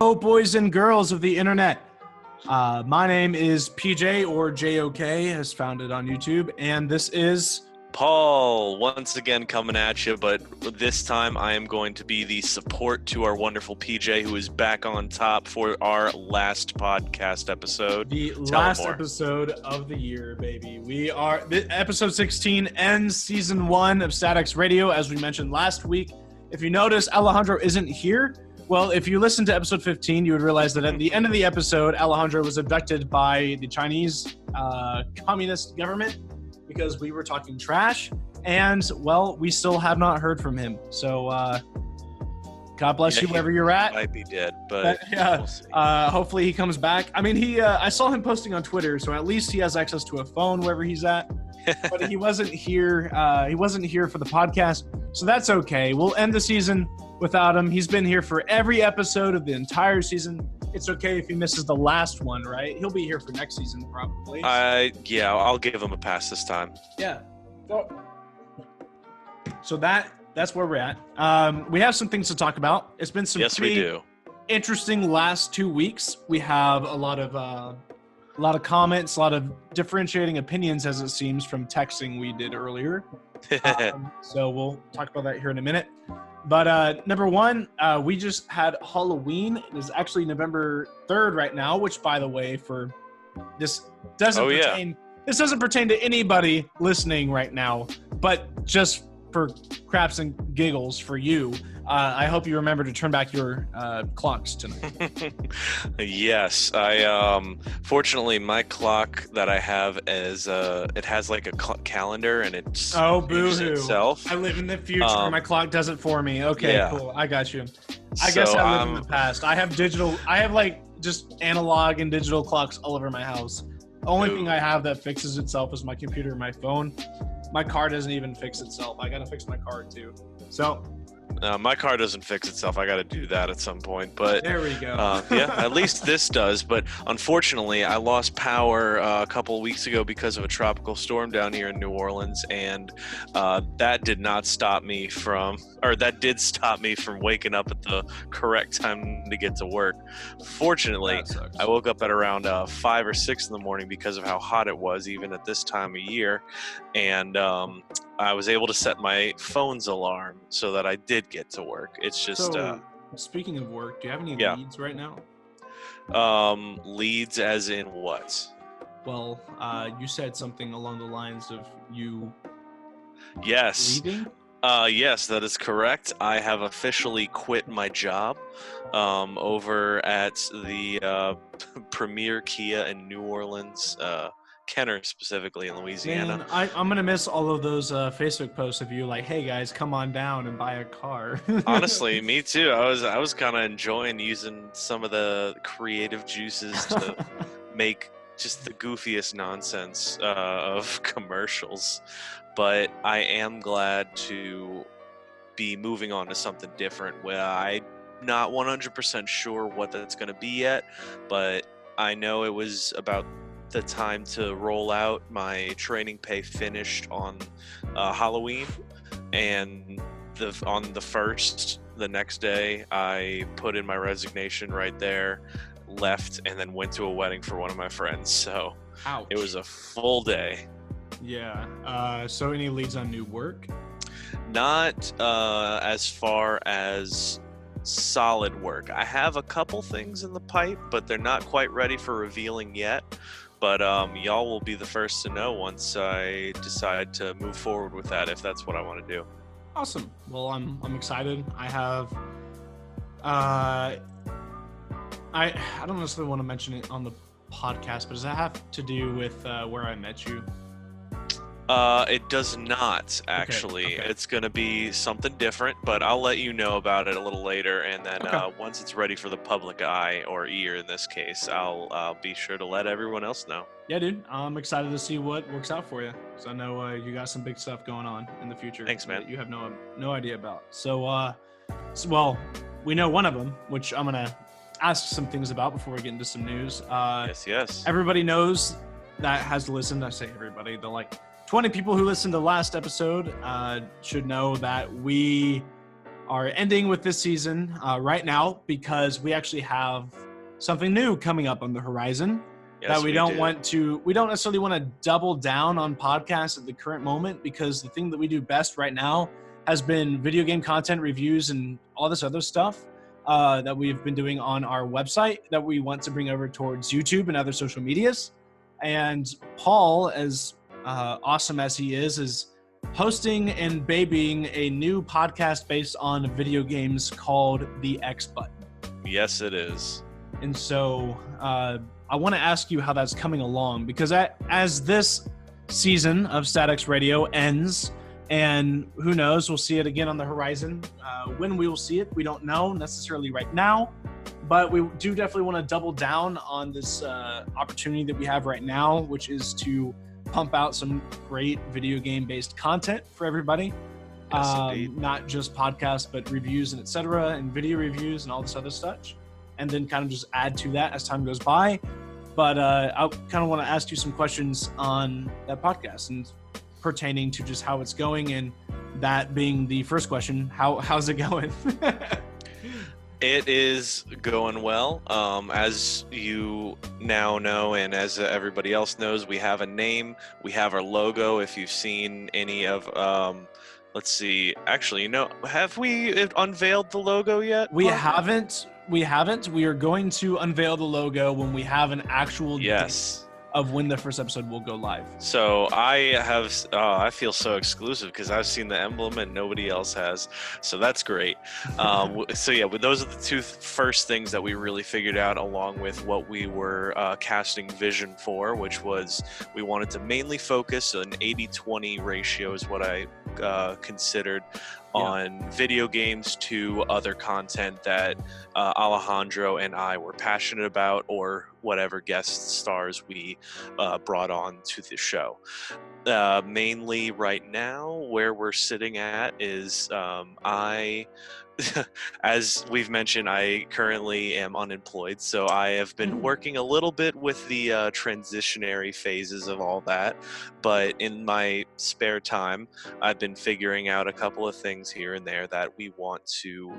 Hello, boys and girls of the internet. My name is PJ, or JOK, as founded on YouTube, and this is Paul, once again coming at you, but this time I am going to be the support to our wonderful PJ, who is back on top for our last podcast episode. The last episode of the year, baby. Episode 16 ends season 1 of StatX Radio, as we mentioned last week. If you notice, Alejandro isn't here. Well, if you listen to episode 15, you would realize that at the end of the episode, Alejandro was abducted by the Chinese communist government because we were talking trash. And, well, we still have not heard from him. So, God bless you wherever you're at. He might be dead, but yeah, we'll see. Hopefully he comes back. I mean, I saw him posting on Twitter, so at least he has access to a phone wherever he's at. But he wasn't here. He wasn't here for the podcast, so that's okay. We'll end the season without him. He's been here for every episode of the entire season. It's okay if he misses the last one, right? He'll be here for next season, probably. Yeah, I'll give him a pass this time. Yeah. So that's where we're at. We have some things to talk about. It's been some we do. Interesting last 2 weeks. We have a lot of comments, a lot of differentiating opinions, as it seems, from texting we did earlier. So we'll talk about that here in a minute. But number one, we just had Halloween. It is actually November 3rd right now, which, by the way, for this doesn't pertain to anybody listening right now, but just for craps and giggles for you. I hope you remember to turn back your clocks tonight. Yes, fortunately my clock that I have is it has like a calendar and it's itself. I live in the future. My clock does it for me. Okay, yeah. Cool. I got you. I guess I live in the past. I have like just analog and digital clocks all over my house. The only thing I have that fixes itself is my computer and my phone. My car doesn't even fix itself. I gotta fix my car too. So. My car doesn't fix itself. I got to do that at some point. But there we go. Yeah, at least this does. But unfortunately, I lost power a couple of weeks ago because of a tropical storm down here in New Orleans, and that did stop me from waking up at the correct time to get to work. Fortunately, I woke up at around 5 or 6 in the morning because of how hot it was, even at this time of year, and I was able to set my phone's alarm so that I did get to work. It's just... speaking of work, do you have any leads right now? Leads as in what? Well, you said something along the lines of you leaving? Yes, that is correct. I have officially quit my job over at the Premier Kia in New Orleans, Kenner specifically in Louisiana. Man, I'm gonna miss all of those Facebook posts of you like, hey guys, come on down and buy a car. Honestly, me too. I was kind of enjoying using some of the creative juices to make just the goofiest nonsense of commercials. But I am glad to be moving on to something different, where I'm not 100% sure what that's going to be yet, but I know it was about the time to roll out. My training pay finished on Halloween, and on the 1st, the next day, I put in my resignation right there, left, and then went to a wedding for one of my friends. So ouch. It was a full day. Yeah. So any leads on new work? Not as far as solid work. I have a couple things in the pipe, but they're not quite ready for revealing yet. But y'all will be the first to know once I decide to move forward with that, if that's what I want to do. Awesome. Well, I'm excited. I have I don't necessarily want to mention it on the podcast, but does that have to do with where I met you? It does not, actually. Okay. It's going to be something different, but I'll let you know about it a little later, and then once it's ready for the public eye, or ear in this case, I'll be sure to let everyone else know. Yeah, dude. I'm excited to see what works out for you, because I know you got some big stuff going on in the future. Thanks, man. That you have no idea about. So, well, we know one of them, which I'm going to ask some things about before we get into some news. Yes. Everybody knows that has listened. I say everybody. The 20 people who listened to last episode should know that we are ending with this season right now because we actually have something new coming up on the horizon. Yes, that we don't do. we don't necessarily want to double down on podcasts at the current moment, because the thing that we do best right now has been video game content reviews and all this other stuff that we've been doing on our website that we want to bring over towards YouTube and other social medias. And Paul, as awesome as he is hosting and babying a new podcast based on video games called The X Button. Yes, it is. And so I want to ask you how that's coming along, because as this season of StatX Radio ends, and who knows, we'll see it again on the horizon. When we will see it, we don't know necessarily right now, but we do definitely want to double down on this opportunity that we have right now, which is to pump out some great video game based content for everybody. Yes, not just podcasts, but reviews and etc., and video reviews and all this other stuff. And then kind of just add to that as time goes by. But I kind of want to ask you some questions on that podcast and pertaining to just how it's going, and that being the first question, how's it going? It is going well. As you now know, and as everybody else knows, we have a name, we have our logo. If you've seen any of let's see, actually, have we unveiled the logo yet? We haven't. We are going to unveil the logo when we have an actual date of when the first episode will go live. So I feel so exclusive because I've seen the emblem and nobody else has. So that's great. So yeah, but those are the two first things that we really figured out, along with what we were casting vision for, which was we wanted to mainly focus on 80-20 ratio is what I considered on video games to other content that Alejandro and I were passionate about, or whatever guest stars we brought on to the show. Mainly right now, where we're sitting at is as we've mentioned, I currently am unemployed, so I have been working a little bit with the transitionary phases of all that. But in my spare time, I've been figuring out a couple of things here and there that we want to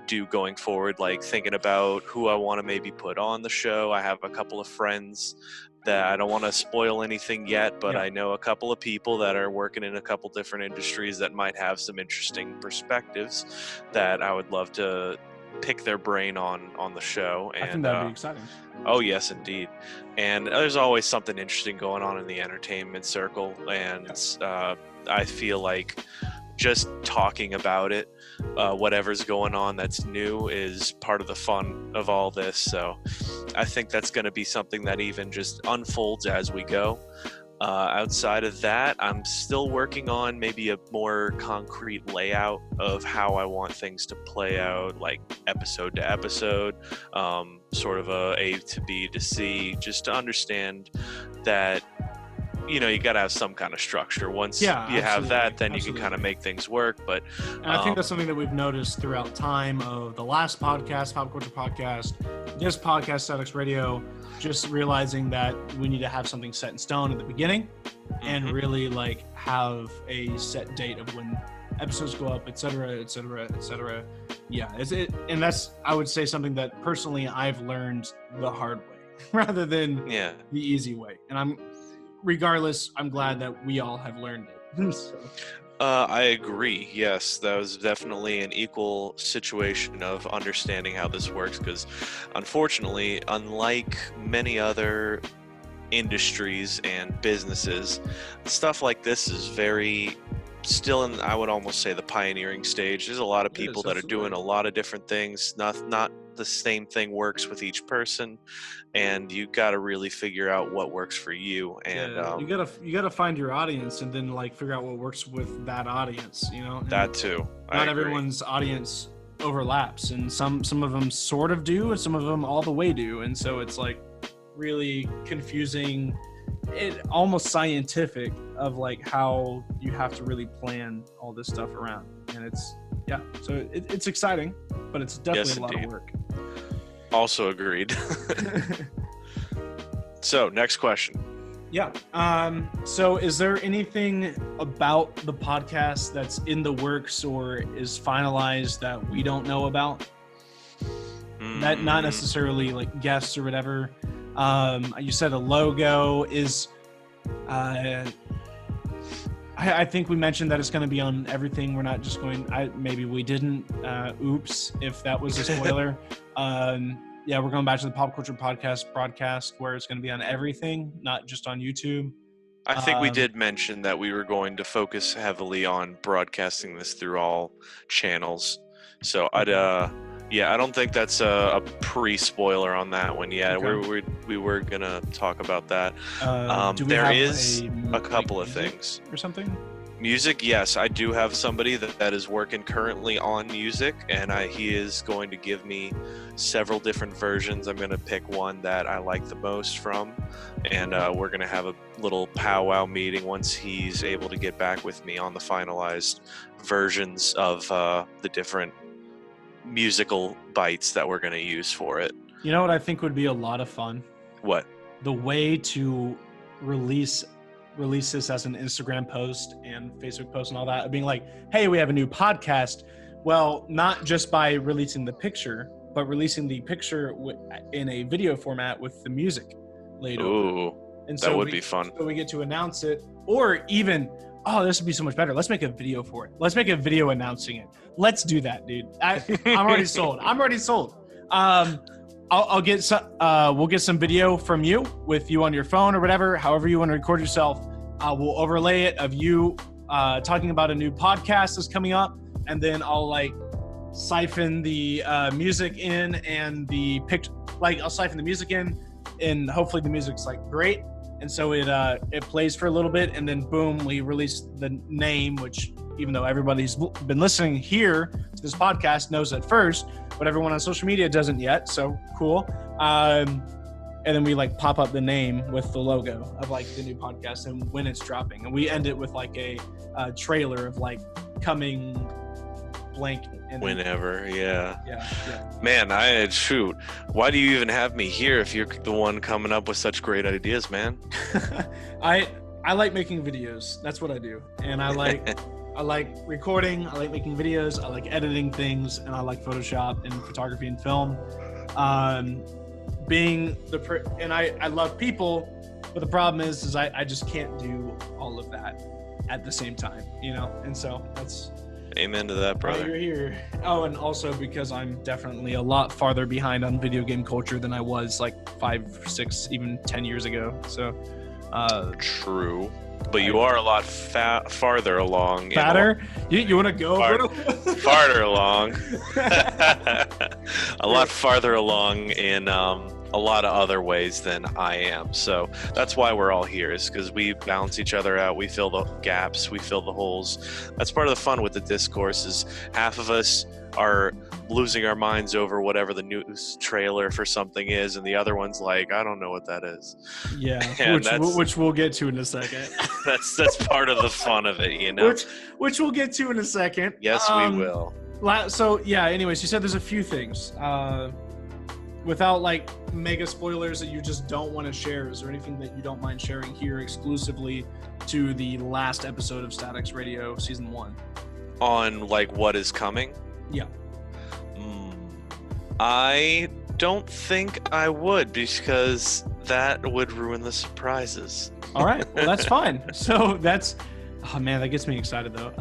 do going forward, like thinking about who I want to maybe put on the show. I have a couple of friends that I don't want to spoil anything yet, but I know a couple of people that are working in a couple different industries that might have some interesting perspectives that I would love to pick their brain on the show. And I think that'd be exciting. Oh yes, indeed. And there's always something interesting going on in the entertainment circle, and I feel like just talking about it, whatever's going on that's new, is part of the fun of all this. So I think that's going to be something that even just unfolds as we go. Outside of that, I'm still working on maybe a more concrete layout of how I want things to play out, like episode to episode, sort of a to B to C, just to understand that you got to have some kind of structure. Once you have that, then you can kind of make things work. But and I think that's something that we've noticed throughout time of the last podcast, Pop Culture Podcast, this podcast, StatX Radio, just realizing that we need to have something set in stone at the beginning and really like have a set date of when episodes go up, etc., etc., etc. Yeah, and that's, I would say, something that personally I've learned the hard way rather than the easy way. And regardless, I'm glad that we all have learned it. So. I agree. Yes, that was definitely an equal situation of understanding how this works, because unfortunately, unlike many other industries and businesses, stuff like this is very still in, I would almost say, the pioneering stage. There's a lot of people that are doing a lot of different things. Not the same thing works with each person, and you got to really figure out what works for you. And you gotta find your audience, and then like figure out what works with that audience. And that too. Not everyone's audience overlaps, and some of them sort of do, and some of them all the way do, and so it's like really confusing. It almost scientific of like how you have to really plan all this stuff around, and it's exciting, but it's definitely a lot of work. Also agreed. So next question. Yeah. So is there anything about the podcast that's in the works or is finalized that we don't know about? That not necessarily like guests or whatever. You said a logo is. I think we mentioned that it's going to be on everything. We're not just going. Maybe we didn't. Oops, if that was a spoiler. Yeah, we're going back to the Pop Culture Podcast broadcast where it's going to be on everything, not just on YouTube. I think we did mention that we were going to focus heavily on broadcasting this through all channels. So I don't think that's a pre-spoiler on that one yet. Okay. We were gonna talk about that. There is a couple of things or something. Music, yes, I do have somebody that is working currently on music, and he is going to give me several different versions. I'm going to pick one that I like the most from, and we're going to have a little powwow meeting once he's able to get back with me on the finalized versions of the different musical bites that we're going to use for it. You know what I think would be a lot of fun? What? The way to release this as an Instagram post and Facebook post and all that, being like, hey, we have a new podcast. Well, not just by releasing the picture, but releasing the picture in a video format with the music later. Ooh, and that would be fun. So we get to announce it, or even, oh, this would be so much better. Let's make a video for it. Let's make a video announcing it. Let's do that, dude. I'm already sold. I'll get some. We'll get some video from you with you on your phone or whatever. However you want to record yourself. We'll overlay it of you talking about a new podcast that's coming up, and then I'll like siphon the music in and the picture. Like I'll siphon the music in, and hopefully the music's like great, and so it plays for a little bit, and then boom, we release the name, which even though everybody's been listening here to this podcast knows at first, but everyone on social media doesn't yet. So cool. And then we like pop up the name with the logo of like the new podcast and when it's dropping. And we end it with like a trailer of like coming blank. And whenever, yeah. Yeah. Man, shoot. Why do you even have me here if you're the one coming up with such great ideas, man? I like making videos. That's what I do. And I like I like recording. I like making videos. I like editing things, and I like Photoshop and photography and film. I love people, but the problem is I just can't do all of that at the same time, you know? And so that's... Amen to that, brother. You're here. Oh, and also because I'm definitely a lot farther behind on video game culture than I was like 5, 6, even 10 years ago. So... True. But you are a lot farther along. Fatter? You want to go? Farther along. A lot farther along in a lot of other ways than I am. So that's why we're all here, is because we balance each other out. We fill the gaps. We fill the holes. That's part of the fun with the discourse, is half of us are losing our minds over whatever the news trailer for something is, and the other one's like, I don't know what that is. Yeah, which we'll get to in a second. that's part of the fun of it, you know. Which we'll get to in a second. Yes, we will. So yeah. Anyways, you said there's a few things. Without like mega spoilers that you just don't want to share, is there anything that you don't mind sharing here exclusively to the last episode of Statics Radio Season 1? On like what is coming? Yeah. I don't think I would, because that would ruin the surprises. All right. Well, that's fine. So that's... Oh, man, that gets me excited, though.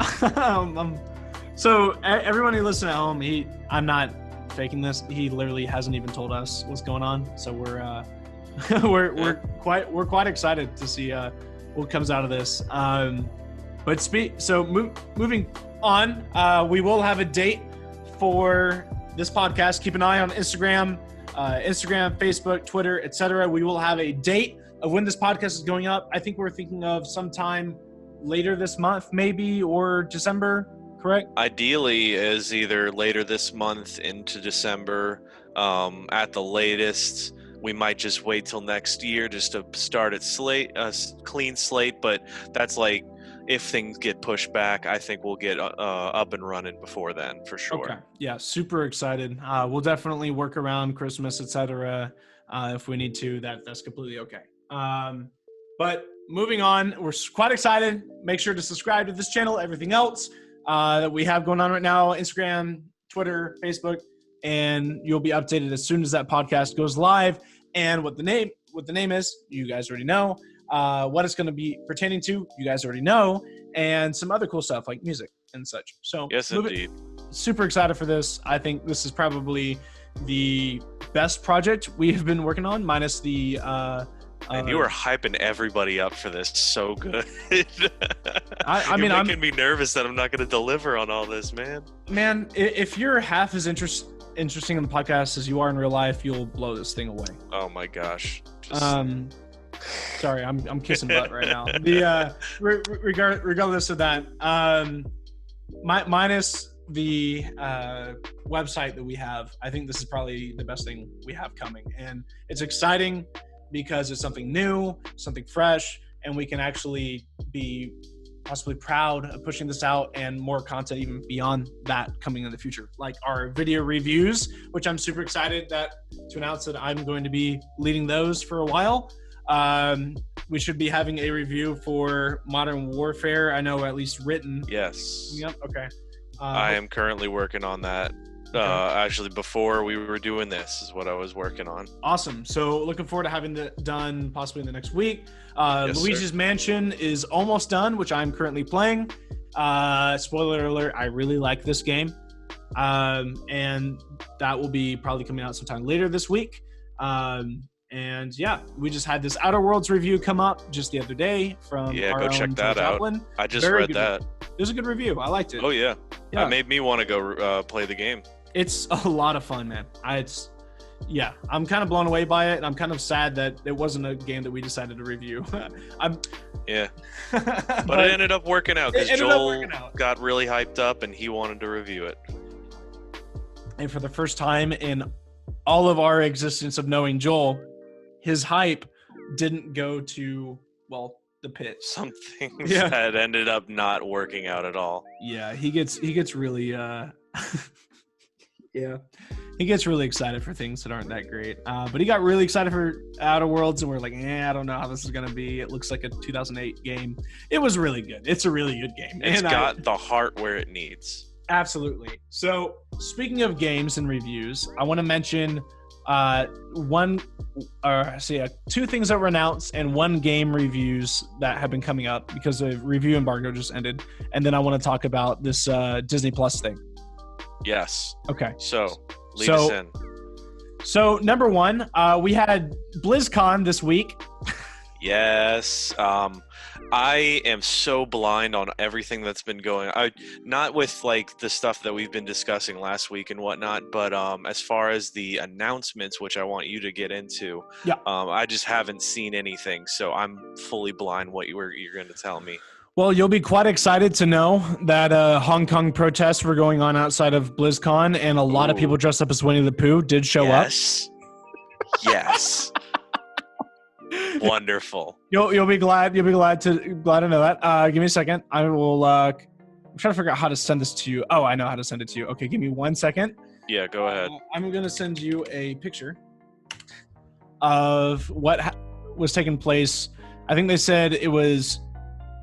So everyone who listens at home, I'm not faking this. He literally hasn't even told us what's going on. So we're quite excited to see what comes out of this. Moving on, we will have a date for this podcast. Keep an eye on Instagram, Facebook, Twitter, etc. We will have a date of when this podcast is going up. I think we're thinking of sometime later this month, maybe, or December, correct? Ideally is either later this month into December. At the latest, we might just wait till next year just to start at clean slate, but that's like, if things get pushed back, I think we'll get up and running before then, for sure. Okay. Yeah, super excited. We'll definitely work around Christmas, etc. If we need to. That's completely okay. But moving on, we're quite excited. Make sure to subscribe to this channel, everything else that we have going on right now, Instagram, Twitter, Facebook, and you'll be updated as soon as that podcast goes live. And what the name is, you guys already know. What it's going to be pertaining to, you guys already know, and some other cool stuff like music and such. So yes, indeed. Super excited for this. I think this is probably the best project we have been working on, minus the and you were hyping everybody up for this so good. I'm making me nervous that I'm not going to deliver on all this, man. Man, if you're half as interesting in the podcast as you are in real life, you'll blow this thing away. Oh my gosh. Sorry, I'm kissing butt right now. The regardless of that, minus the website that we have, I think this is probably the best thing we have coming, and it's exciting because it's something new, something fresh, and we can actually be possibly proud of pushing this out, and more content even beyond that coming in the future, like our video reviews, which I'm super excited to announce that I'm going to be leading those for a while. We should be having a review for Modern Warfare. I know, at least written. Yes. Yep. Okay. I am currently working on that. Okay. Actually, before we were doing this is what I was working on. Awesome. So looking forward to having that done possibly in the next week. Yes, Luigi's sir. Mansion is almost done, which I'm currently playing. Spoiler alert, I really like this game. And that will be probably coming out sometime later this week. And yeah, we just had this Outer Worlds review come up just the other day from our go check own that Joe out. Joplin. I just Very read good. that. It was a good review. I liked it. Oh yeah. Yeah. That made me want to go play the game. It's a lot of fun, man. I'm kind of blown away by it, and I'm kind of sad that it wasn't a game that we decided to review. Yeah. But it ended up working out because Joel got really hyped up and he wanted to review it. And for the first time in all of our existence of knowing Joel, his hype didn't go to, well, the pit. Some things that ended up not working out at all. Yeah, he gets really he gets really excited for things that aren't that great. But he got really excited for Outer Worlds, and we're like, I don't know how this is gonna be. It looks like a 2008 game. It was really good. It's a really good game. It's got the heart where it needs. Absolutely. So speaking of games and reviews, I want to mention two things that were announced and one game reviews that have been coming up because the review embargo just ended. And then I want to talk about this Disney Plus thing. Yes. Okay. So lead us in. So number one, we had BlizzCon this week. Yes. I am so blind on everything that's been going on. Not with like the stuff that we've been discussing last week and whatnot, but as far as the announcements, which I want you to get into, I just haven't seen anything. So I'm fully blind what you're going to tell me. Well, you'll be quite excited to know that Hong Kong protests were going on outside of BlizzCon, and a lot of people dressed up as Winnie the Pooh did show up. Yes. Wonderful. You'll be glad to know that. Give me a second. I will. I'm trying to figure out how to send this to you. Oh, I know how to send it to you. Okay, give me 1 second. Yeah, go ahead. I'm gonna send you a picture of what was taking place. I think they said it was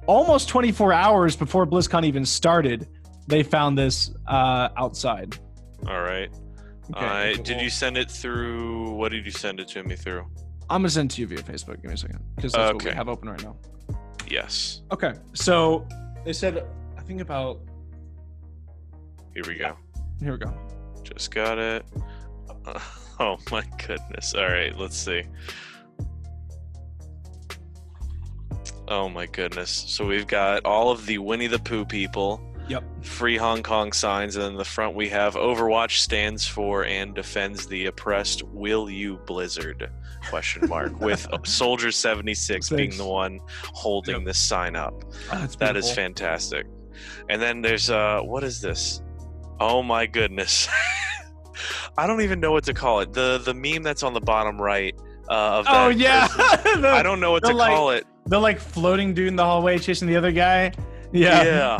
almost 24 hours before BlizzCon even started. They found this outside. All right. Okay, did you send it through? What did you send it to me through? I'm gonna send it to you via Facebook. Give me a second, because that's what we have open right now. Yes. Okay, so they said, I think about. Here we go. Here we go. Just got it. Oh my goodness. All right, let's see. Oh my goodness. So we've got all of the Winnie the Pooh people. Yep. Free Hong Kong signs, and in the front we have Overwatch stands for and defends the oppressed. Will you Blizzard? ? With Soldier 76 being the one holding this sign up. That is fantastic. And then there's what is this? Oh my goodness. I don't even know what to call it. The meme that's on the bottom right of that. Oh yeah. I don't know what to call it. The like floating dude in the hallway chasing the other guy. Yeah.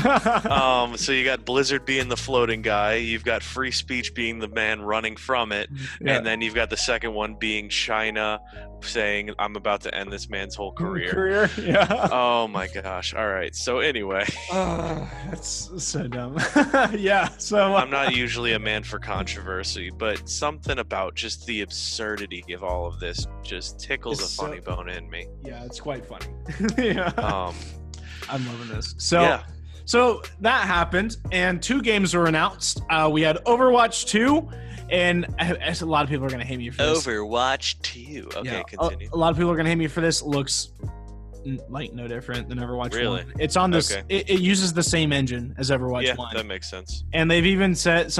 So you got Blizzard being the floating guy, you've got Free Speech being the man running from it, Yeah. and then you've got the second one being China saying, I'm about to end this man's whole career. Yeah. Oh my gosh. All right. So anyway, That's so dumb. Yeah. So I'm not usually a man for controversy, but something about just the absurdity of all of this just tickles It's a funny bone in me. yeah, it's quite funny. Yeah. I'm loving this. So Yeah. So that happened, and 2 games were announced. We had Overwatch 2, and a lot of people are going to hate me for this. Overwatch 2. Okay, Yeah, continue. a lot of people are going to hate me for this. Looks like no different than Overwatch Really? 1. It's on this. Okay. It uses the same engine as Overwatch Yeah, 1. that makes sense. And they've even said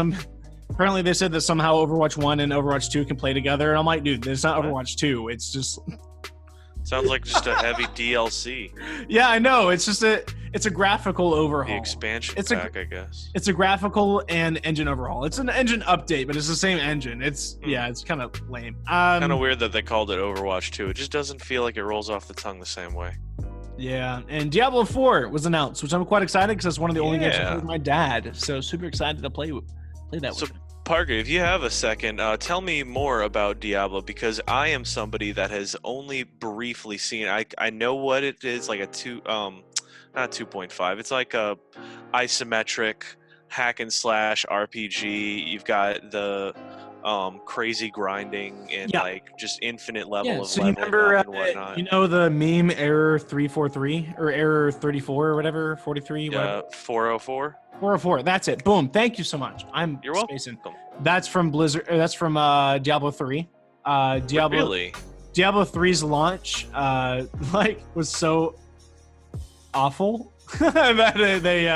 apparently they said that somehow Overwatch 1 and Overwatch 2 can play together. And I'm like, dude, it's not What? Overwatch 2. It's just Sounds like just a heavy DLC. yeah, I know. It's just it's a graphical overhaul. The expansion It's a- pack, I guess. It's a graphical and engine overhaul. It's an engine update, but it's the same engine. It's yeah, it's kind of lame. Kind of weird that they called it Overwatch 2. It just doesn't feel like it rolls off the tongue the same way. Yeah, and Diablo 4 was announced, which I'm quite excited because that's one of the only games I Yeah. played with my dad. So super excited to play that So, with him. Parker, if you have a second, tell me more about Diablo, because I am somebody that has only briefly seen. I know what it is, like not 2.5. It's like a isometric hack and slash RPG. You've got the crazy grinding and Yeah. like just infinite level Yeah, of so you leveling remember, up and whatnot. you know the meme error 343 or error 34 or whatever, 43, whatever. 404. 404. That's it. Boom. Thank you so much. I'm You're welcome. spacing. That's from Blizzard. That's from Diablo 3. Diablo Really? Diablo 3's launch was so awful that they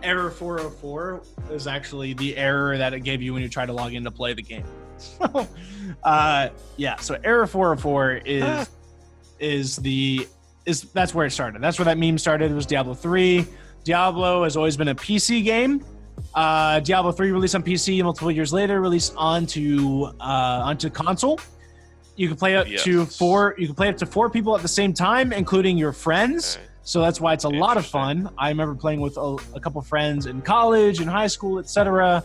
error 404 is actually the error that it gave you when you try to log in to play the game. So so error 404 that's where it started. That's where that meme started. It was Diablo 3. Diablo has always been a PC game. Diablo 3 released on PC multiple years later, released onto console. You can play up to 4. You can play up to 4 people at the same time, including your friends. Okay. So that's why it's a lot of fun. I remember playing with a couple friends in college, in high school, etc.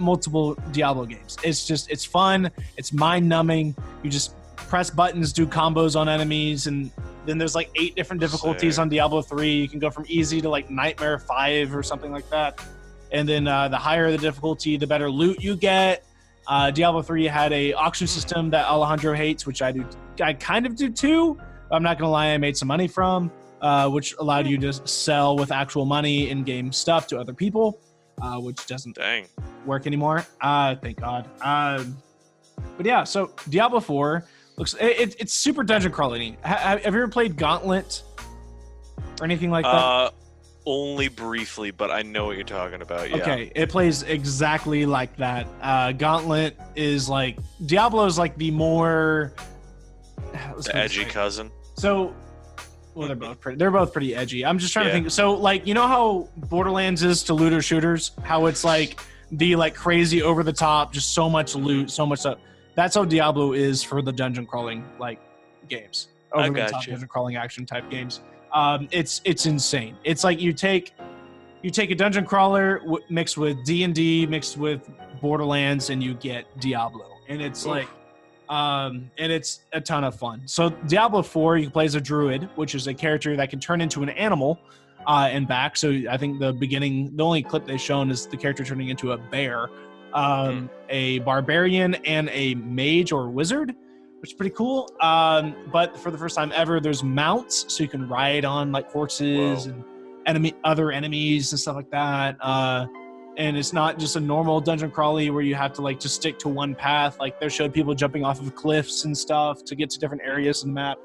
Multiple Diablo games. It's fun. It's mind-numbing. You just press buttons, do combos on enemies, and then there's like 8 different difficulties Sick. on Diablo 3. You can go from easy to like Nightmare 5 or something like that. And then the higher the difficulty, the better loot you get. Diablo 3 had a auction system that Alejandro hates, which I kind of do too. I'm not gonna lie, I made some money from, which allowed you to sell with actual money in-game stuff to other people, which doesn't Dang. work anymore. Thank God. But yeah, so Diablo 4 looks it's super dungeon crawling. Have you ever played Gauntlet or anything like that? Only briefly, but I know what you're talking about. Yeah. Okay, it plays exactly like that. Gauntlet is like Diablo's like the more The edgy cousin. So, well, they're both pretty edgy. I'm just trying to Yeah. think. So, like, you know how Borderlands is to looter shooters? How it's like the like crazy over the top, just so much loot, so much stuff. That's how Diablo is for the dungeon crawling like games, over the top gotcha. dungeon crawling action type games. It's insane. It's like you take a dungeon crawler mixed with D&D mixed with Borderlands, and you get Diablo, and it's Oof. like. And it's a ton of fun. So Diablo 4, you play as a druid, which is a character that can turn into an animal and back. So I think the only clip they've shown is the character turning into a bear, a barbarian, and a mage or wizard, which is pretty cool. But for the first time ever, there's mounts, so you can ride on like horses and other enemies and stuff like that. And it's not just a normal dungeon crawly where you have to like just stick to one path. Like they showed people jumping off of cliffs and stuff to get to different areas in the map.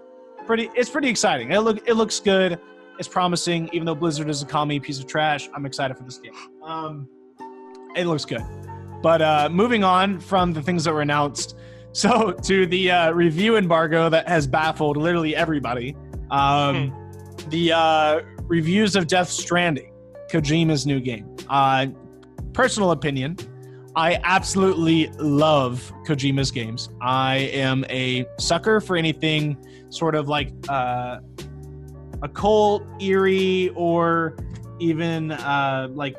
It's pretty exciting. It looks good. It's promising. Even though Blizzard is a commie piece of trash, I'm excited for this game. It looks good. But moving on from the things that were announced, so to the review embargo that has baffled literally everybody. The reviews of Death Stranding, Kojima's new game. Personal opinion, I absolutely love Kojima's games. I am a sucker for anything sort of like occult, eerie, or even like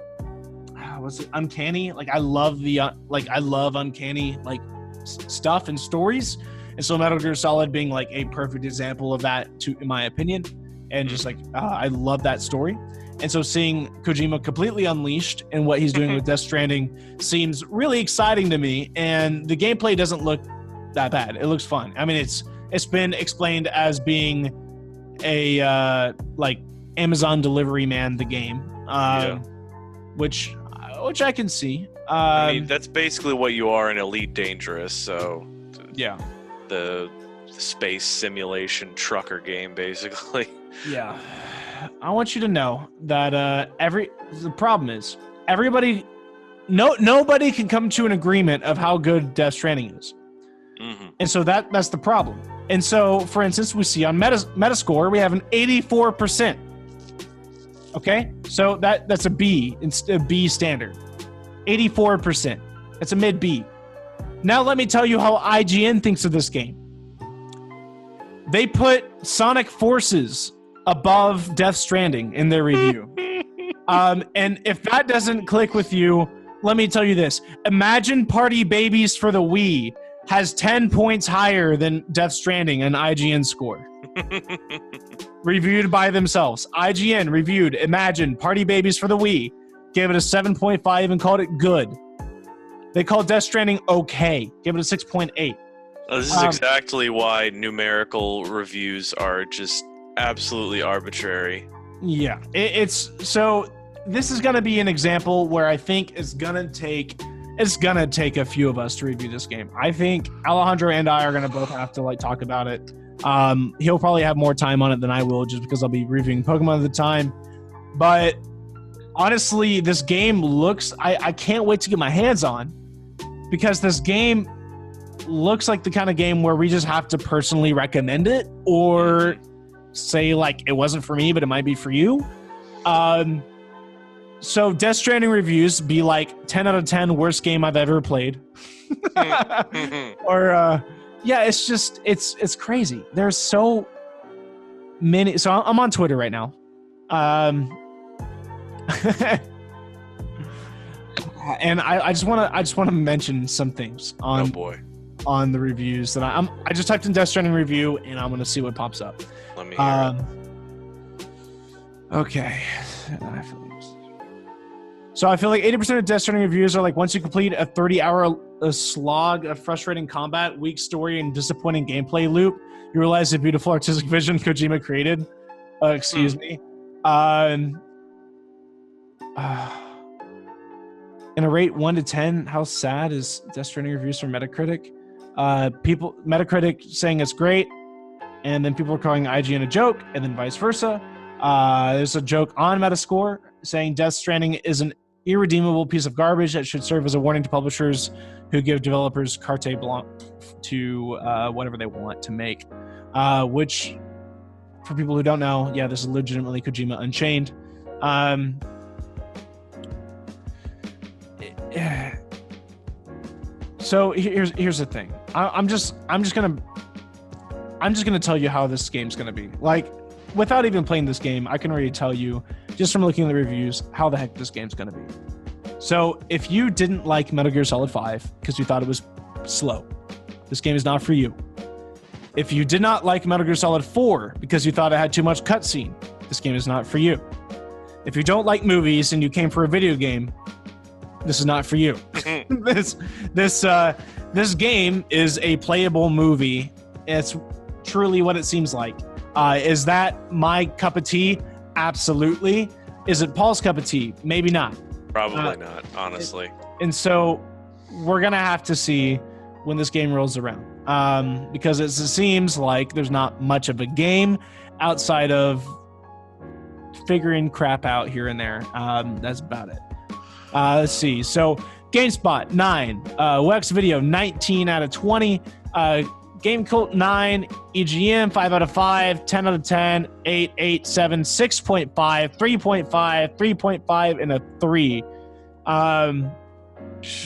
was it Uncanny? Like I love I love Uncanny like stuff and stories, and so Metal Gear Solid being like a perfect example of that, in my opinion, and just like I love that story. And so seeing Kojima completely unleashed and what he's doing with Death Stranding seems really exciting to me. And the gameplay doesn't look that bad. It looks fun. I mean, it's been explained as being a like Amazon delivery man, the game, which I can see. I mean, that's basically what you are in Elite Dangerous. So yeah, the space simulation trucker game, basically. Yeah. I want you to know that the problem is nobody can come to an agreement of how good Death Stranding is. Mm-hmm. And so that's the problem. And so, for instance, we see on Metascore, we have an 84%. Okay? So that's a B, a B standard. 84%. That's a mid B. Now let me tell you how IGN thinks of this game. They put Sonic Forces above Death Stranding in their review. And if that doesn't click with you, let me tell you this. Imagine Party Babies for the Wii has 10 points higher than Death Stranding an IGN score. Reviewed by themselves. IGN reviewed Imagine Party Babies for the Wii, gave it a 7.5 and called it good. They called Death Stranding okay, gave it a 6.8. This is exactly why numerical reviews are just absolutely arbitrary. Yeah, it's so this is going to be an example where I think it's going to take a few of us to review this game. I think Alejandro and I are going to both have to like talk about it. He'll probably have more time on it than I will, just because I'll be reviewing Pokemon at the time. But honestly, this game looks, I can't wait to get my hands on, because this game looks like the kind of game where we just have to personally recommend it, or say like it wasn't for me but it might be for you. So Death Stranding reviews be like 10 out of 10 worst game I've ever played. Or yeah, it's just it's crazy. There's so many. So I'm on Twitter right now. And I just want to mention some things on on the reviews that I just typed in Death Stranding review, and I'm going to see what pops up. Let me hear okay. So I feel like 80% of Death Stranding reviews are like, once you complete a 30-hour slog of frustrating combat, weak story, and disappointing gameplay loop, you realize the beautiful artistic vision Kojima created. Excuse me. In a rate 1 to 10, how sad is Death Stranding reviews from Metacritic? Metacritic saying it's great, and then people are calling IGN a joke, and then vice versa. There's a joke on Metascore saying Death Stranding is an irredeemable piece of garbage that should serve as a warning to publishers who give developers carte blanche to whatever they want to make. Which, for people who don't know, yeah, this is legitimately Kojima Unchained. So here's the thing. I'm just gonna tell you how this game's gonna be. Like, without even playing this game, I can already tell you, just from looking at the reviews, how the heck this game's gonna be. So if you didn't like Metal Gear Solid 5 because you thought it was slow, this game is not for you. If you did not like Metal Gear Solid 4 because you thought it had too much cutscene, this game is not for you. If you don't like movies and you came for a video game, this is not for you. This game is a playable movie. It's truly what it seems like. Is that my cup of tea? Absolutely. Is it Paul's cup of tea? Maybe not. Probably not, honestly. And so we're going to have to see when this game rolls around. Because it seems like there's not much of a game outside of figuring crap out here and there. That's about it. Let's see. So GameSpot 9, Wex Video 19 out of 20, GameCult 9, EGM 5 out of 5, 10 out of 10, 8, 8, 7, 6.5, 3.5, 3.5, and a 3.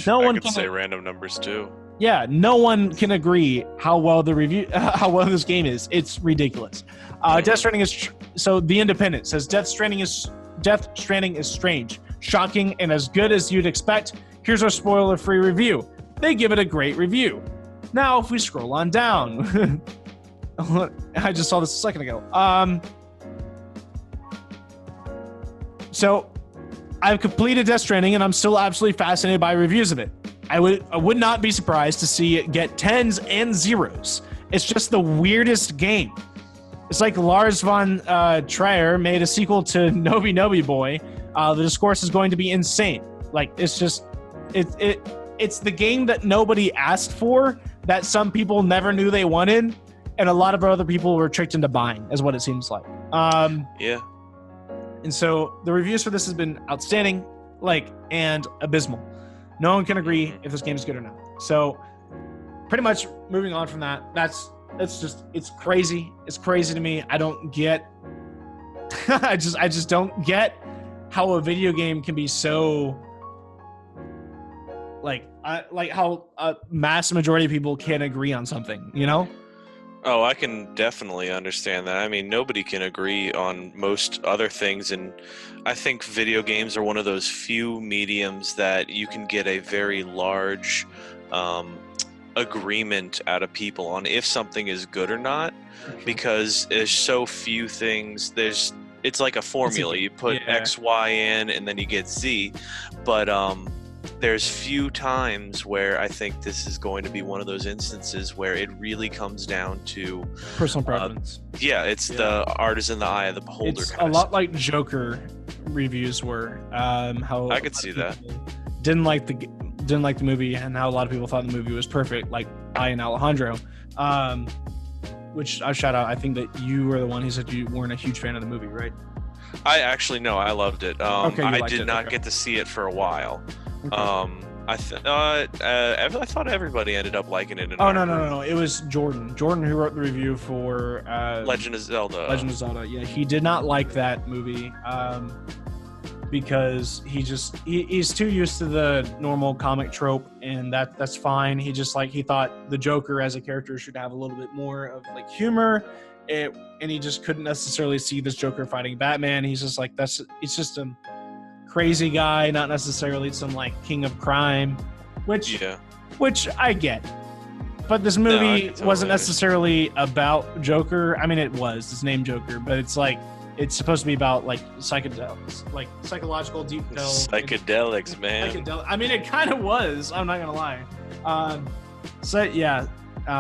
No one can say random numbers too. Yeah, no one can agree how well this game is. It's ridiculous. Death Stranding is so The Independent says Death Stranding is Death Stranding is strange, shocking, and as good as you'd expect. Here's our spoiler-free review. They give it a great review. Now, if we scroll on down, I just saw this a second ago. So, I've completed Death Stranding, and I'm still absolutely fascinated by reviews of it. I would not be surprised to see it get 10s and 0s. It's just the weirdest game. It's like Lars von Trier made a sequel to Nobi Nobi Boy. The discourse is going to be insane. Like, it's just, it's the game that nobody asked for, that some people never knew they wanted, and a lot of other people were tricked into buying, is what it seems like. Yeah. And so the reviews for this has been outstanding, and abysmal. No one can agree if this game is good or not. So pretty much moving on from that, it's crazy. It's crazy to me. I don't get, I just don't get how a video game can be so how a mass majority of people can't agree on something, you know? Oh, I can definitely understand that. I mean, nobody can agree on most other things, and I think video games are one of those few mediums that you can get a very large agreement out of people on if something is good or not, because there's so few things. It's like a formula. You put X, Y in, and then you get Z, but there's few times where I think this is going to be one of those instances where it really comes down to personal preference. The art is in the eye of the beholder. It's a lot like Joker reviews were. How I could see that. Didn't like the movie, and how a lot of people thought the movie was perfect, like I and Alejandro. Which I shout out. I think that you were the one who said you weren't a huge fan of the movie, right? I actually no, I loved it. I did not Okay. get to see it for a while. Okay. I thought everybody ended up liking it. No. It was Jordan. Jordan who wrote the review for Legend of Zelda. Legend of Zelda. Yeah, he did not like that movie because he's too used to the normal comic trope, and that's fine. He thought the Joker as a character should have a little bit more of like humor. And he just couldn't necessarily see this Joker fighting Batman. He's just like, it's just a crazy guy, not necessarily some like king of crime, which I get. But this movie wasn't necessarily about Joker. I mean, it was. It's named Joker, but it's like, it's supposed to be about like psychedelics, like psychological deep delve. Psychedelics, man. I mean, it kind of was. I'm not gonna lie. So yeah.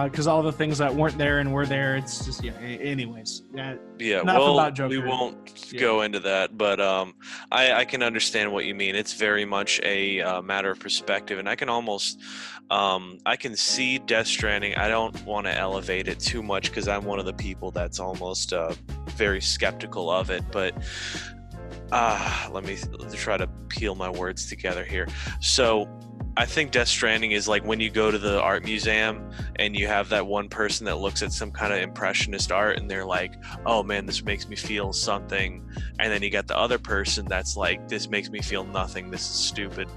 Because all the things that weren't there and were there, it's just anyways. About Joker. We won't go into that, but I can understand what you mean. It's very much a matter of perspective, and I can almost I can see Death Stranding. I don't want to elevate it too much because I'm one of the people that's almost very skeptical of it. But let me try to peel my words together here. So I think Death Stranding is like when you go to the art museum and you have that one person that looks at some kind of impressionist art and they're like, oh man, this makes me feel something. And then you got the other person that's like, this makes me feel nothing. This is stupid.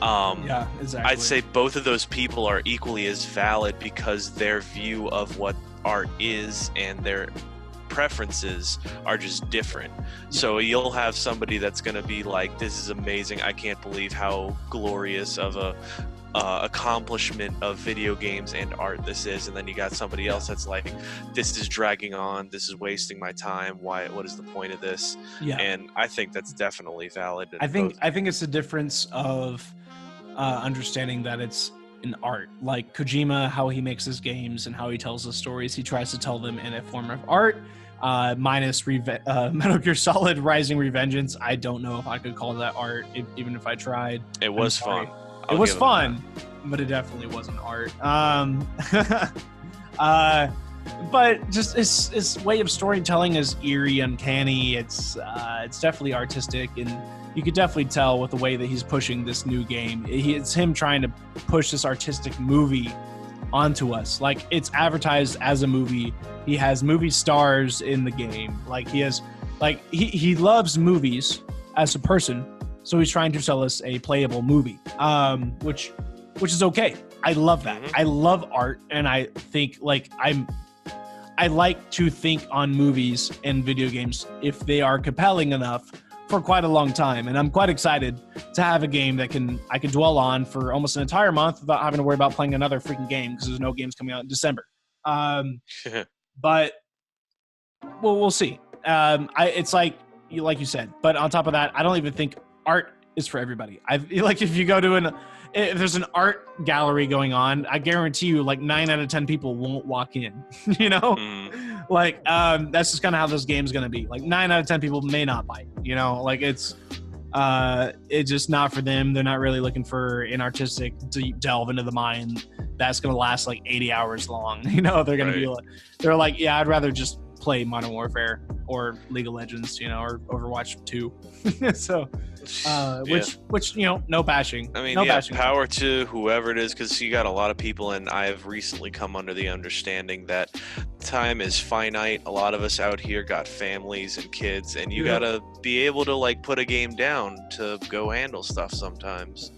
Yeah, exactly. I'd say both of those people are equally as valid because their view of what art is and their preferences are just different. So you'll have somebody that's going to be like, this is amazing, I can't believe how glorious of a accomplishment of video games and art this is, and then you got somebody else that's like, this is dragging on, this is wasting my time, what is the point of this? And I think that's definitely valid. I think it's a difference of understanding that it's an art, like Kojima, how he makes his games and how he tells his stories. He tries to tell them in a form of art. Minus Metal Gear Solid Rising Revengeance, I don't know if I could call that art, even if I tried. It was fun. It was fun, but it definitely wasn't art. But just his way of storytelling is eerie, uncanny. It's definitely artistic, and you could definitely tell with the way that he's pushing this new game. It's him trying to push this artistic movie onto us. Like, it's advertised as a movie. He has movie stars in the game. Like, he loves movies as a person, so he's trying to sell us a playable movie, which is okay. I love that. I love art, and I think I like to think on movies and video games if they are compelling enough for quite a long time, and I'm quite excited to have a game that I can dwell on for almost an entire month without having to worry about playing another freaking game because there's no games coming out in December. But we'll see. It's like you said, but on top of that, I don't even think art is for everybody. If you go to if there's an art gallery going on, I guarantee you, like 9 out of 10 people won't walk in. You know, that's just kind of how this game's gonna be. Like 9 out of 10 people may not buy it. You know, like it's just not for them. They're not really looking for an artistic deep delve into the mind that's gonna last like 80 hours long. You know, they're gonna be they're like, yeah, I'd rather just play Modern Warfare or League of Legends, you know, or Overwatch 2. So, which you know, no bashing. I mean, no bashing. Power to whoever it is, because you got a lot of people, and I've recently come under the understanding that time is finite. A lot of us out here got families and kids, and you gotta be able to like put a game down to go handle stuff sometimes.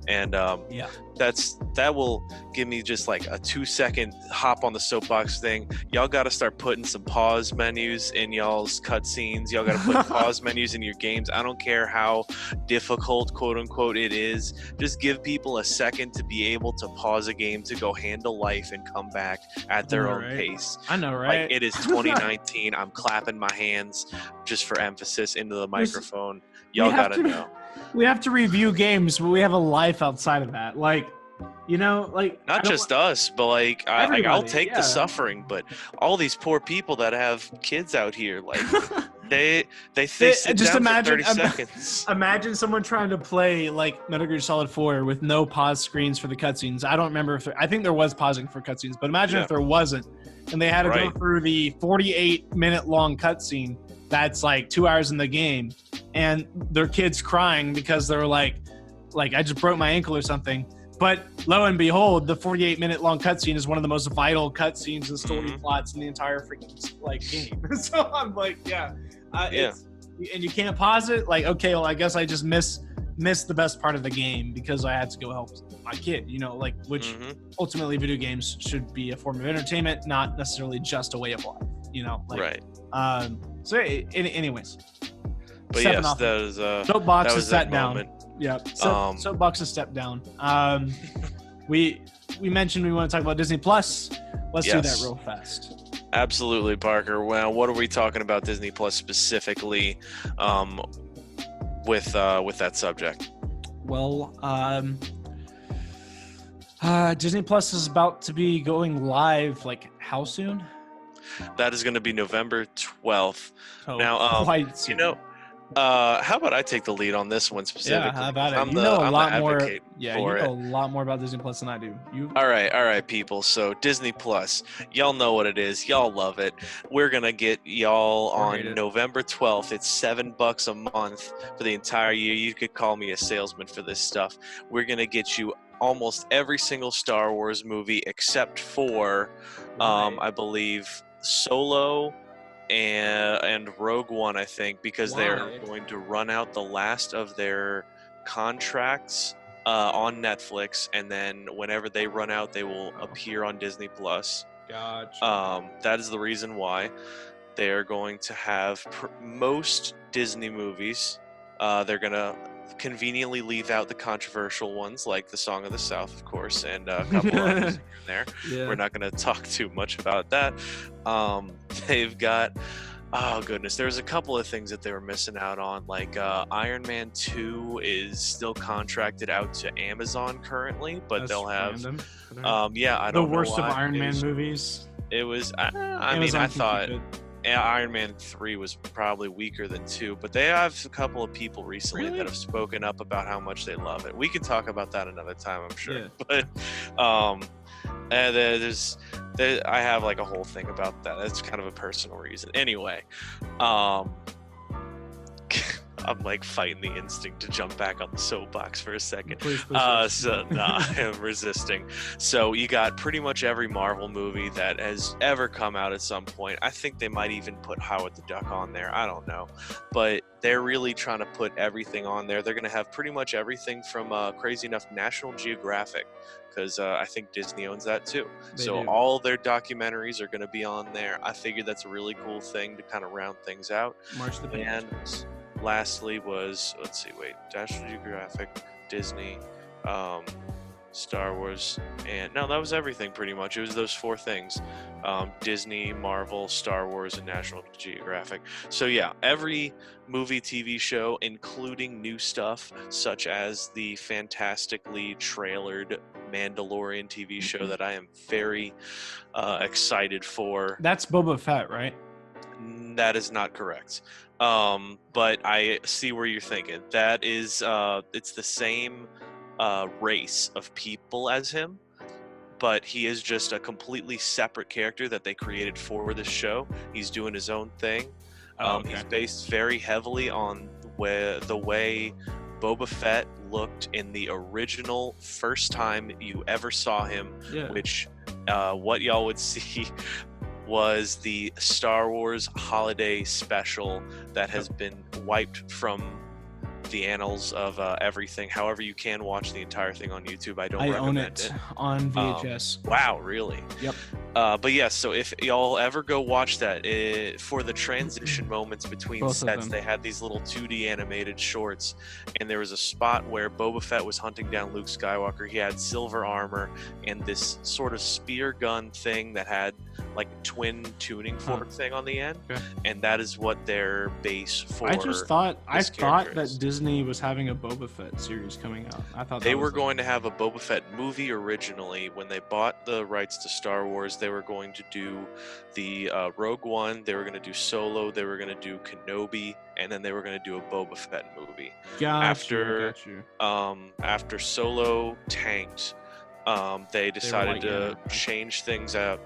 And that will give me just like a 2-second hop on the soapbox thing. Y'all got to start putting some pause menus in y'all's cutscenes. Y'all got to put pause menus in your games. I don't care how difficult, quote unquote, it is. Just give people a second to be able to pause a game to go handle life and come back at their own pace. I know, right? Like, it is 2019. I'm clapping my hands just for emphasis into the microphone. Y'all got to know. We have to review games, but we have a life outside of that. Like, you know, like not just us, but like I'll take the suffering, but all these poor people that have kids out here, like they sit just down imagine, for 30 seconds. Imagine someone trying to play like Metal Gear Solid 4 with no pause screens for the cutscenes. I don't remember I think there was pausing for cutscenes, but imagine if there wasn't, and they had to go through the 48-minute long cutscene. That's like 2 hours in the game, and their kids crying because they're like I just broke my ankle or something. But lo and behold, the 48-minute long cutscene is one of the most vital cutscenes and story plots in the entire freaking like game. So I'm like, and you can't pause it. Like, okay, well, I guess I just missed the best part of the game because I had to go help my kid. You know, like which ultimately video games should be a form of entertainment, not necessarily just a way of life. You know, like, So, anyways. But yes, that was soapbox is set down. Yeah, soapbox is stepped down. We mentioned we want to talk about Disney Plus. Let's do that real fast. Absolutely, Parker. Well, what are we talking about Disney Plus specifically with that subject? Well, Disney Plus is about to be going live. Like, how soon? That is going to be November 12th. Oh, now, you know, how about I take the lead on this one specifically? Yeah, how about it? I'm a lot more about Disney Plus than I do. All right, people. So Disney Plus, y'all know what it is. Y'all love it. We're gonna get y'all on November 12th. It's $7 a month for the entire year. You could call me a salesman for this stuff. We're gonna get you almost every single Star Wars movie except for, I believe, Solo and Rogue One, I think, because they're going to run out the last of their contracts on Netflix, and then whenever they run out, they will appear on Disney Plus. Gotcha. That is the reason why they're going to have most Disney movies. They're gonna conveniently leave out the controversial ones like the Song of the South, of course, and a couple others here and there. Yeah. We're not going to talk too much about that. They've got, oh goodness, there's a couple of things that they were missing out on, like Iron Man 2 is still contracted out to Amazon currently, but That's they'll have random. I don't know the worst of Iron Man movies. It was I mean, I thought Iron Man 3 was probably weaker than 2, but they have a couple of people recently that have spoken up about how much they love it. We can talk about that another time, I'm sure. Yeah. But and I have like a whole thing about that. That's kind of a personal reason. Anyway, I'm like fighting the instinct to jump back on the soapbox for a second. Please. I'm resisting. So you got pretty much every Marvel movie that has ever come out at some point. I think they might even put Howard the Duck on there. I don't know. But they're really trying to put everything on there. They're going to have pretty much everything from, crazy enough, National Geographic, because I think Disney owns that too. They do. All their documentaries are going to be on there. I figured that's a really cool thing to kind of round things out. March the Penguins. lastly was, National Geographic, Disney, Star Wars, and no, that was everything pretty much. It was those 4 things: Disney, Marvel, Star Wars, and National Geographic. So yeah, every movie, TV show, including new stuff such as the fantastically trailered Mandalorian TV show that I am very excited for. That's Boba Fett, right? That is not correct. But I see where you're thinking. That is, it's the same race of people as him, but he is just a completely separate character that they created for this show. He's doing his own thing. Okay. He's based very heavily on the way Boba Fett looked in the original first time you ever saw him, which what y'all would see was the Star Wars holiday special that has been wiped from the annals of everything. However, you can watch the entire thing on YouTube. I own it on VHS. Wow, really? Yep. But yes, so if y'all ever go watch that, for the transition moments between Both of sets, them. they had these little 2D animated shorts, and there was a spot where Boba Fett was hunting down Luke Skywalker. He had silver armor and this sort of spear gun thing that had like a twin tuning fork thing on the end, and that is what their base for. I thought character that is. Disney was having a Boba Fett series coming out. I thought They were going to have a Boba Fett movie originally. When they bought the rights to Star Wars, they were going to do the Rogue One, they were going to do Solo, they were going to do Kenobi, and then they were going to do a Boba Fett movie. After Solo tanked, they decided to change things up,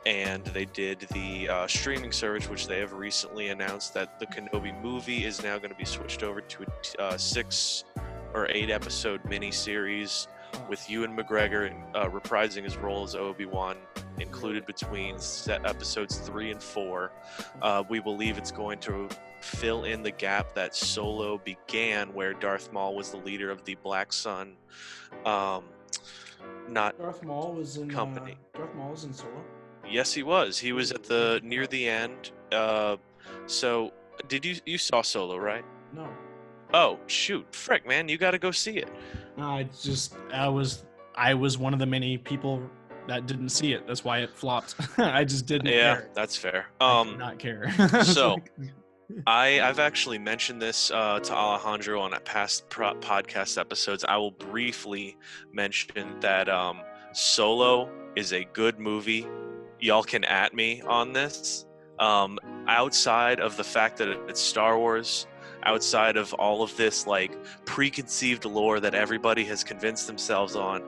and they did the streaming service, which they have recently announced that the Kenobi movie is now going to be switched over to a 6 or 8 episode miniseries with Ewan McGregor reprising his role as Obi-Wan, included between episodes 3 and 4. We believe it's going to fill in the gap that Solo began, where Darth Maul was the leader of the Black Sun. Darth Maul was in company. Darth Maul was in Solo. Yes, he was. He was at near the end. So did you saw Solo, right? No. Oh shoot, frick, man, you got to go see it. No, I was one of the many people that didn't see it. That's why it flopped. I just didn't care. That's fair. I did not care. So I've actually mentioned this to Alejandro on past podcast episodes. I will briefly mention that Solo is a good movie. Y'all can at me on this. Outside of the fact that it's Star Wars, outside of all of this like preconceived lore that everybody has convinced themselves on,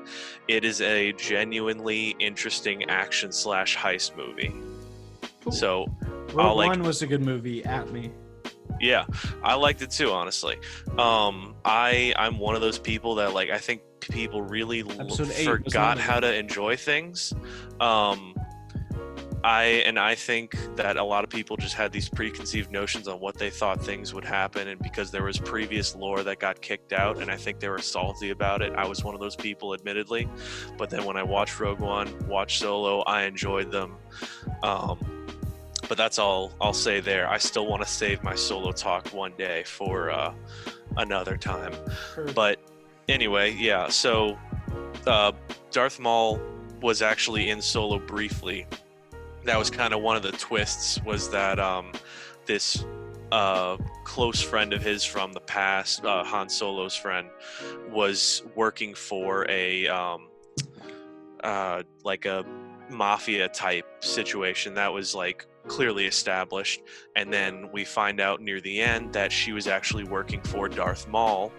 it is a genuinely interesting action / heist movie. Cool. So Rogue One was a good movie. At me. Yeah, I liked it too, honestly. I'm one of those people that I think people really forgot how to enjoy things. I think that a lot of people just had these preconceived notions on what they thought things would happen, and because there was previous lore that got kicked out, and I think they were salty about it. I was one of those people, admittedly, but then when I watched Rogue One, watched Solo, I enjoyed them. But that's all I'll say there. I still want to save my Solo talk one day for another time. But anyway, yeah, so Darth Maul was actually in Solo briefly. That was kind of one of the twists, was that this close friend of his from the past, Han Solo's friend, was working for a mafia type situation that was clearly established, and then we find out near the end that she was actually working for Darth Maul,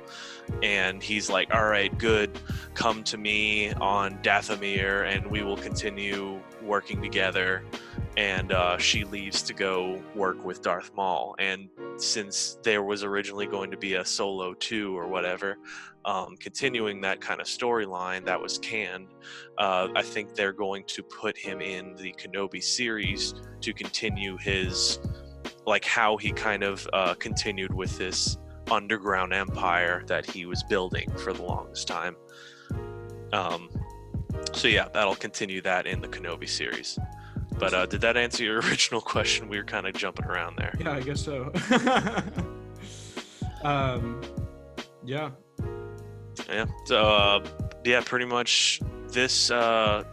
and he's like, all right, good, come to me on Dathomir and we will continue working together. And she leaves to go work with Darth Maul, and since there was originally going to be a Solo 2 or whatever, continuing that kind of storyline that was canned, I think they're going to put him in the Kenobi series to continue his, how he kind of continued with this underground empire that he was building for the longest time. So yeah, that'll continue that in the Kenobi series. But did that answer your original question? We were kind of jumping around there. Yeah, I guess so. Yeah. Yeah. So pretty much this. So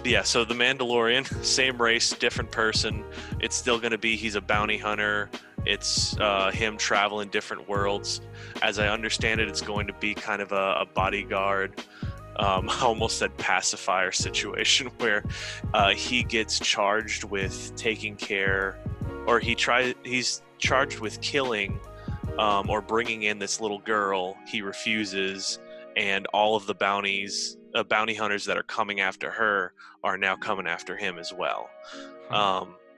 the Mandalorian, same race, different person. It's still going to be he's a bounty hunter. It's him traveling different worlds. As I understand it, it's going to be kind of a bodyguard. I almost said pacifier situation where he gets charged with taking care, or he's charged with killing or bringing in this little girl. He refuses, and all of the bounty hunters that are coming after her are now coming after him as well.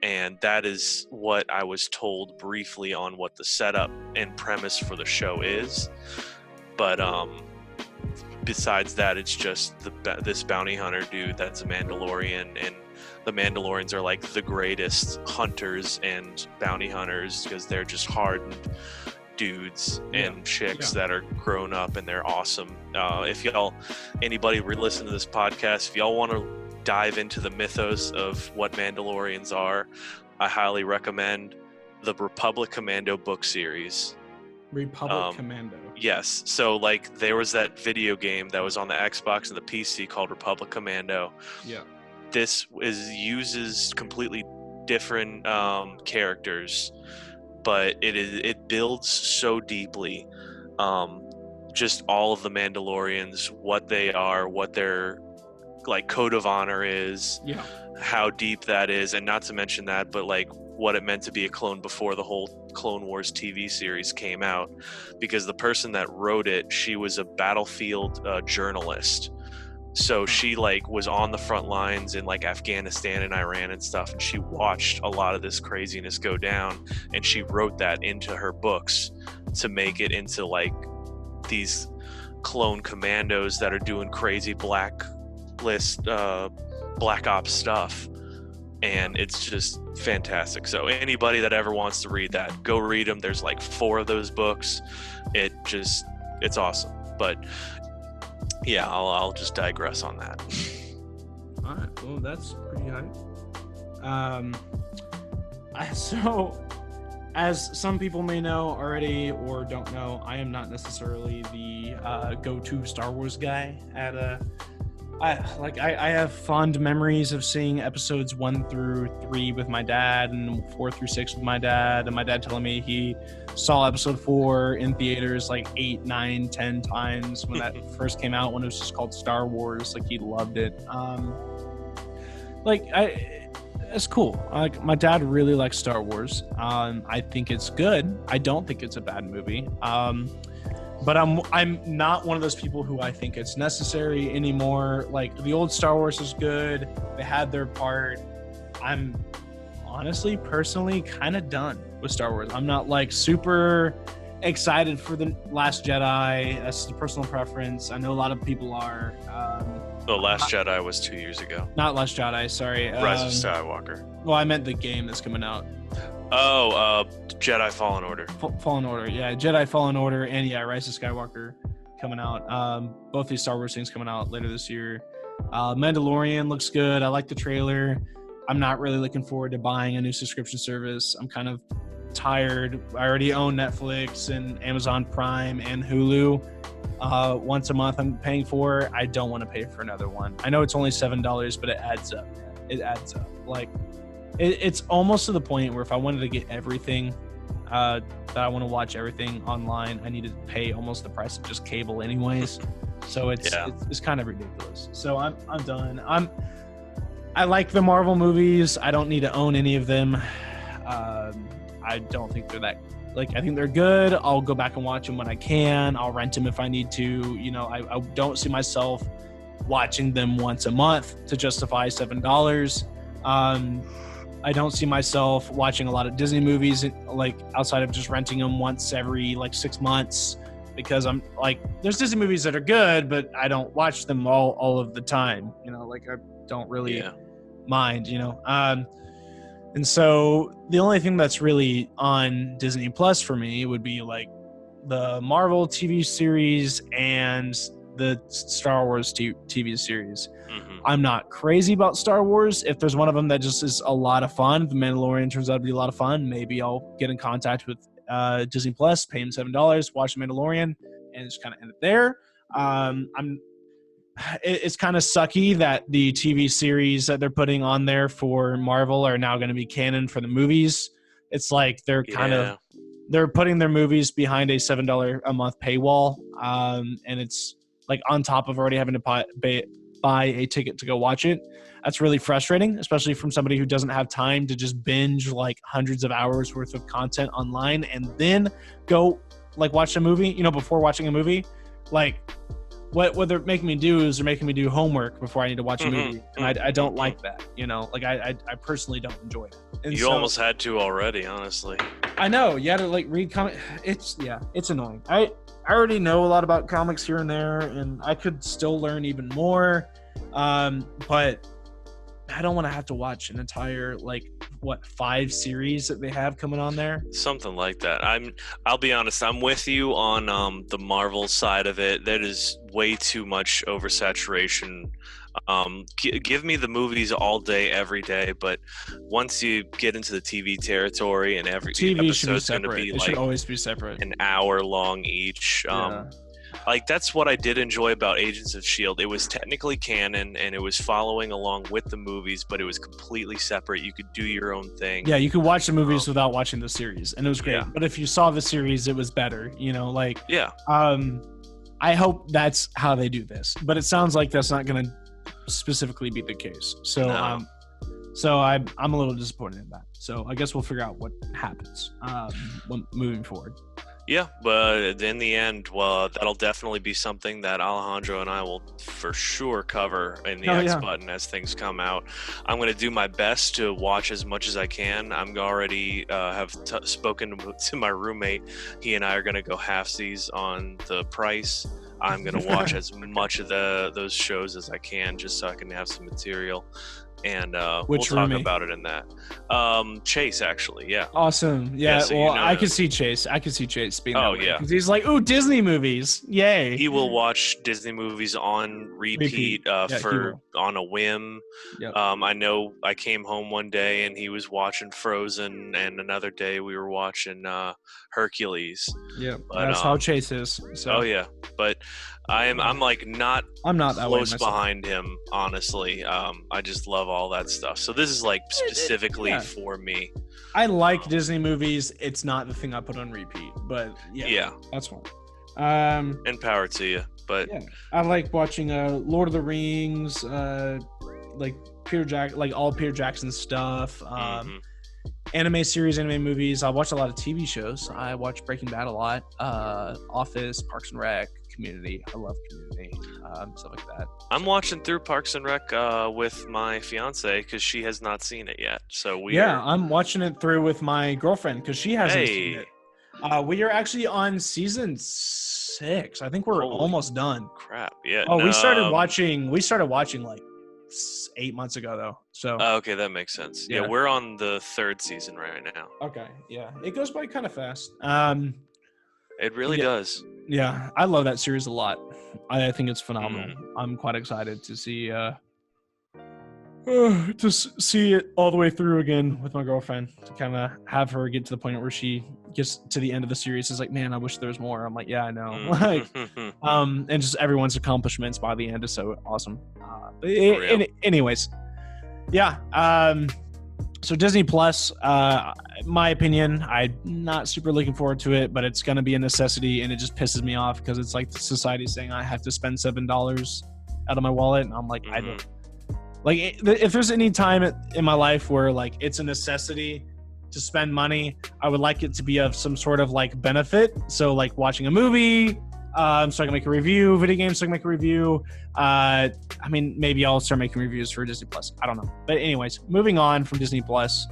And that is what I was told briefly on what the setup and premise for the show is. But besides that, it's just this bounty hunter dude that's a Mandalorian, and the Mandalorians are like the greatest hunters and bounty hunters because they're just hardened dudes and chicks that are grown up, and they're awesome. If anybody listen to this podcast, if y'all want to dive into the mythos of what Mandalorians are, I highly recommend the Republic Commando book series. Republic Commando. Yes. So like there was that video game that was on the Xbox and the PC called Republic Commando. Yeah. This uses completely different characters, but it builds so deeply. Just all of the Mandalorians, what they are, what their like code of honor is, how deep that is, and not to mention that, but like what it meant to be a clone before the whole Clone Wars TV series came out, because the person that wrote it, she was a battlefield journalist. So she like was on the front lines in like Afghanistan and Iran and stuff, and she watched a lot of this craziness go down, and she wrote that into her books to make it into like these clone commandos that are doing crazy blacklist black ops stuff. And it's just fantastic. So anybody that ever wants to read that, go read them. There's like 4 of those books. It's awesome. But yeah, I'll just digress on that. All right. Well, that's pretty hype. So as some people may know already or don't know, I am not necessarily the go-to Star Wars guy I have fond memories of seeing episodes 1 through 3 with my dad and 4 through 6 with my dad, and my dad telling me he saw episode 4 in theaters like 8, 9, 10 times when that first came out, when it was just called Star Wars. Like, he loved it. It's cool. Like, my dad really likes Star Wars. I think it's good. I don't think it's a bad movie. But I'm not one of those people who I think it's necessary anymore. Like, the old Star Wars is good. They had their part. I'm honestly, personally, kind of done with Star Wars. I'm not like super excited for The Last Jedi. That's the personal preference. I know a lot of people are. The Last Jedi was 2 years ago. Not Last Jedi, sorry. Rise of Skywalker. Well, I meant the game that's coming out. Oh, Jedi Fallen Order. Fallen Order, yeah. Jedi Fallen Order and, Rise of Skywalker coming out. Both these Star Wars things coming out later this year. Mandalorian looks good. I like the trailer. I'm not really looking forward to buying a new subscription service. I'm kind of tired. I already own Netflix and Amazon Prime and Hulu. Once a month I'm paying for. I don't want to pay for another one. I know it's only $7, but it adds up. It adds up. Like, it's almost to the point where if I wanted to get everything that I want to watch everything online, I need to pay almost the price of just cable anyways. So it's kind of ridiculous. So I'm done. I like the Marvel movies. I don't need to own any of them. I don't think they're that, like, I think they're good. I'll go back and watch them when I can. I'll rent them if I need to. You know, I don't see myself watching them once a month to justify $7. I don't see myself watching a lot of Disney movies, like, outside of just renting them once every like 6 months, because I'm like, there's Disney movies that are good, but I don't watch them all of the time. You know, like, I don't really mind, you know. And so the only thing that's really on Disney Plus for me would be like the Marvel TV series and the Star Wars TV series. Mm-hmm. I'm not crazy about Star Wars. If there's one of them that just is a lot of fun, The Mandalorian turns out to be a lot of fun, maybe I'll get in contact with Disney Plus, pay them $7, watch The Mandalorian, and just kind of end it there. It's kind of sucky that the TV series that they're putting on there for Marvel are now going to be canon for the movies. It's like they're they're putting their movies behind a $7 a month paywall, and it's like on top of already having to buy a ticket to go watch it. That's really frustrating, especially from somebody who doesn't have time to just binge like hundreds of hours worth of content online and then go like watch a movie, before watching a movie. Like what they're making me do is they're making me do homework before I need to watch a movie. And I don't like that, like I personally don't enjoy it. And you almost had to already, honestly. I know. You had to like read comic. It's annoying. I already know a lot about comics here and there, and I could still learn even more. But I don't want to have to watch an entire 5 series that they have coming on there. Something like that. I'll be honest, I'm with you on the Marvel side of it. That is way too much oversaturation. Give me the movies all day, every day, but once you get into the TV territory and every TV episode's going to be it should always be separate. An hour long each. That's what I did enjoy about Agents of S.H.I.E.L.D. It was technically canon and it was following along with the movies, but it was completely separate. You could do your own thing. Yeah, you could watch the movies without watching the series, and it was great. Yeah. But if you saw the series, it was better. Yeah. I hope that's how they do this, but it sounds like that's not going to specifically be the case. So, No. So I'm a little disappointed in that. So I guess we'll figure out what happens moving forward. Yeah, but in the end, that'll definitely be something that Alejandro and I will for sure cover in the X button as things come out. I'm going to do my best to watch as much as I can. I'm already have spoken to my roommate. He and I are going to go halfsies on the price. I'm going to watch as much of those shows as I can just so I can have some material. And we'll talk about it in that. Chase, actually, yeah. Awesome. Yeah, so I could see Chase. I could see Chase being that way. Because he's like, ooh, Disney movies. Yay. He will watch Disney movies on repeat. On a whim. Yep. I know I came home one day and he was watching Frozen, and another day we were watching Hercules. Yeah, that's how Chase is. So. Oh, yeah. But I'm not that close behind him, honestly. I just love all that stuff. So this is specifically for me. I like Disney movies. It's not the thing I put on repeat, but yeah. That's fine. And power to you. But yeah, I like watching Lord of the Rings, all Peter Jackson stuff. Anime series, anime movies. I watch a lot of TV shows. I watch Breaking Bad a lot. Office, Parks and Rec, Community. I love Community. Stuff like that. I'm watching through Parks and Rec with my fiance because she has not seen it yet. So I'm watching it through with my girlfriend because she hasn't seen it. We are actually on season 6. I think we're almost done. Crap! Yeah. Oh, we started watching like 8 months ago though. So okay, that makes sense. Yeah, we're on the 3rd season right now. Okay, yeah, it goes by kind of fast. It really does. Yeah, I love that series a lot. I think it's phenomenal. I'm quite excited to see it all the way through again with my girlfriend, to kind of have her get to the point where she gets to the end of the series is like, man, I wish there was more. I'm like, yeah, I know. And just everyone's accomplishments by the end is so awesome. Anyways, yeah. So Disney Plus, my opinion, I'm not super looking forward to it, but it's going to be a necessity, and it just pisses me off because it's like the society saying I have to spend $7 out of my wallet, and I'm like, I don't. Like, if there's any time in my life where it's a necessity to spend money, I would like it to be of some sort of benefit. So watching a movie, so I can make a review, video games, so I can make a review. Maybe I'll start making reviews for Disney Plus. I don't know. But anyways, moving on from Disney Plus,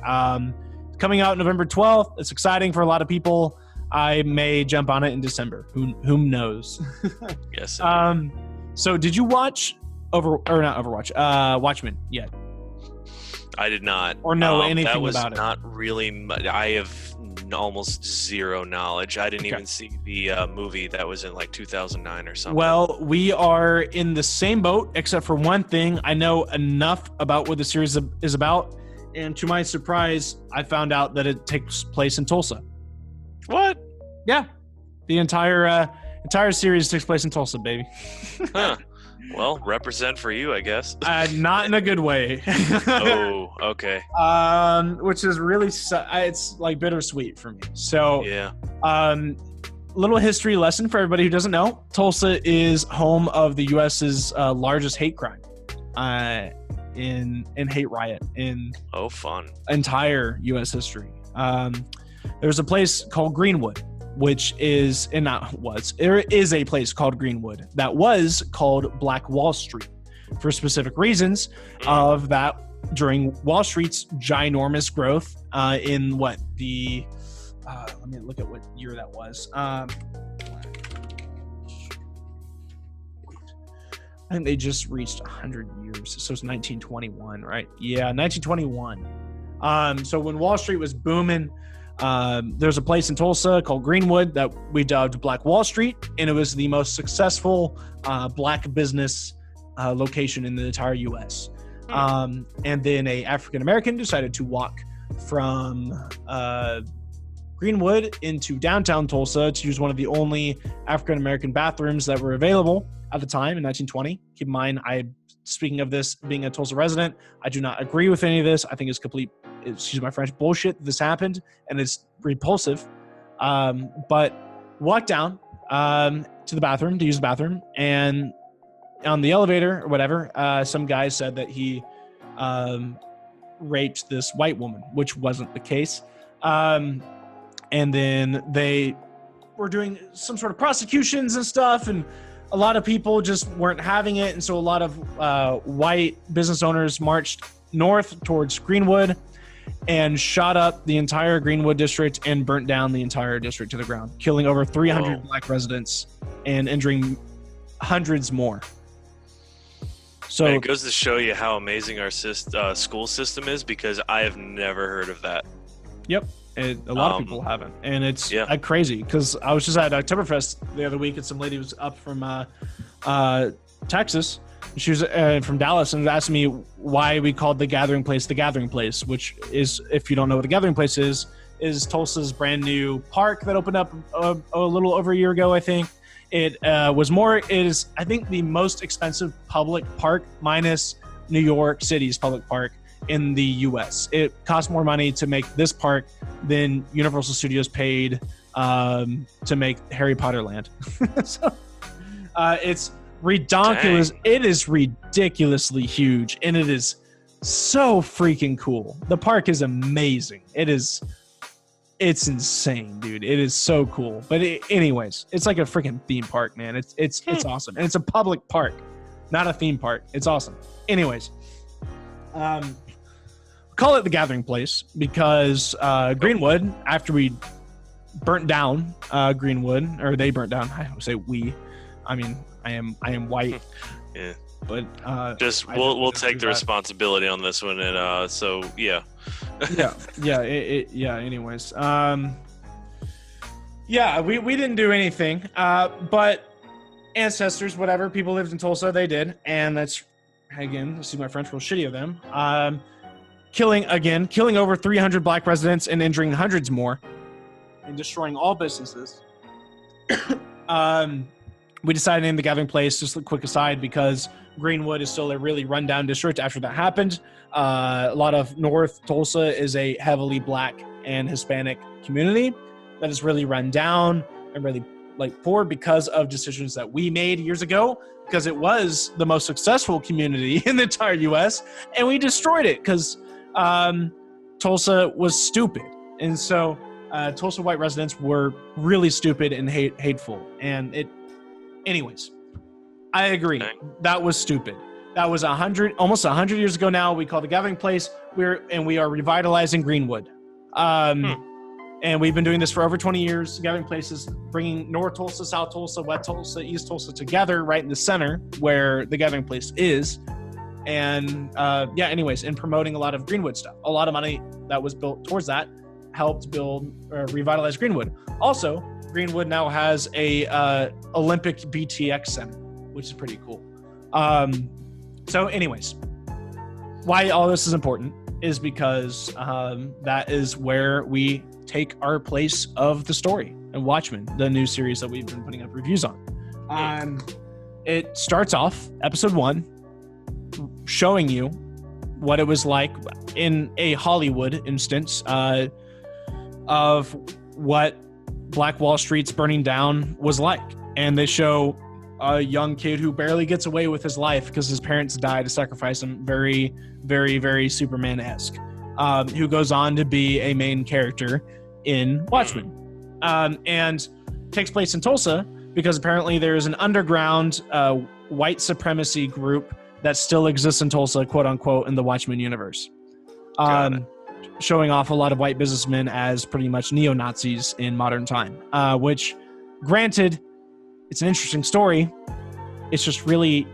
coming out November 12th. It's exciting for a lot of people. I may jump on it in December. Whom knows? Yes. So did you watch Watchmen yet? I did not. Or know anything about it? That was not really. I have almost zero knowledge. I didn't even see the movie that was in 2009 or something. Well, we are in the same boat, except for one thing. I know enough about what the series is about, and to my surprise, I found out that it takes place in Tulsa. What? Yeah, the entire series takes place in Tulsa, baby. Huh. Well, represent for you, I guess. Not in a good way. Oh, okay. Which is really it's like bittersweet for me. So Yeah. Little history lesson for everybody who doesn't know: Tulsa is home of the U.S.'s largest hate crime, in hate riot in Fun. entire U.S. history. There's a place called Greenwood, which is there is a place called Greenwood that was called Black Wall Street for specific reasons of that during Wall Street's ginormous growth in let me look at what year that was. I think they just reached 100 years. So it's 1921, right? Yeah, 1921. So when Wall Street was booming, there's a place in Tulsa called Greenwood that we dubbed Black Wall Street, and it was the most successful black business location in the entire U.S. And then a African American decided to walk from Greenwood into downtown Tulsa to use one of the only African American bathrooms that were available at the time in 1920. Keep in mind, speaking of this being a Tulsa resident, I do not agree with any of this. I think it's complete, excuse my French, bullshit that this happened, and it's repulsive. But walked down to the bathroom to use the bathroom, and on the elevator or whatever, some guy said that he raped this white woman, which wasn't the case. And then they were doing some sort of prosecutions and stuff, and a lot of people just weren't having it. And so a lot of white business owners marched north towards Greenwood and shot up the entire Greenwood district and burnt down the entire district to the ground, killing over 300 black residents and injuring hundreds more. So it goes to show you how amazing our school system is, because I have never heard of that. Yep. A lot of people haven't, and it's crazy, because I was just at Oktoberfest the other week, and some lady was up from Texas. She was from Dallas, and asked me why we called the Gathering Place the Gathering Place, which is, if you don't know what the Gathering Place is Tulsa's brand new park that opened up a little over a year ago, I think. It is, I think, the most expensive public park, minus New York City's public park, in the U.S. It costs more money to make this park than Universal Studios paid to make Harry Potter Land. So it's ridiculous. Dang. It is ridiculously huge, and it is so freaking cool. The park is amazing. It's insane, dude. It is so cool. But anyways, it's like a freaking theme park, man. It's awesome, and it's a public park, not a theme park. It's awesome. Anyways, call it the Gathering Place because Greenwood, after we burnt down Greenwood, or they burnt down. I would say we. I mean, I am white. Yeah. But we'll take the responsibility on this one, and so yeah. yeah. Anyways, we didn't do anything, but ancestors, whatever, people lived in Tulsa, they did, and that's, again, this is my French, real shitty of them. Killing over 300 black residents and injuring hundreds more, and destroying all businesses. We decided to name the Gathering Place, just a quick aside, because Greenwood is still a really rundown district after that happened. A lot of North Tulsa is a heavily black and Hispanic community that is really run down and really poor because of decisions that we made years ago, because it was the most successful community in the entire U.S. and we destroyed it because Tulsa was stupid. And so Tulsa white residents were really stupid and hateful. And anyways, I agree. Dang. That was stupid. That was almost 100 years ago now. We call the Gathering Place. We are revitalizing Greenwood. And we've been doing this for over 20 years. Gathering Place is bringing North Tulsa, South Tulsa, West Tulsa, East Tulsa together right in the center where the Gathering Place is. And anyways, in promoting a lot of Greenwood stuff. A lot of money that was built towards that helped revitalize Greenwood. Also, Greenwood now has a Olympic BTX center, which is pretty cool. So anyways, why all this is important is because that is where we take our place of the story and Watchmen, the new series that we've been putting up reviews on. It starts off episode 1 showing you what it was like in a Hollywood instance of what Black Wall Street's burning down was like. And they show a young kid who barely gets away with his life because his parents die to sacrifice him. Very, very, very Superman-esque. Who goes on to be a main character in Watchmen. And takes place in Tulsa because apparently there is an underground white supremacy group that still exists in Tulsa, quote unquote, in the Watchmen universe. Showing off a lot of white businessmen as pretty much neo-Nazis in modern time, which, granted, it's an interesting story. It's just really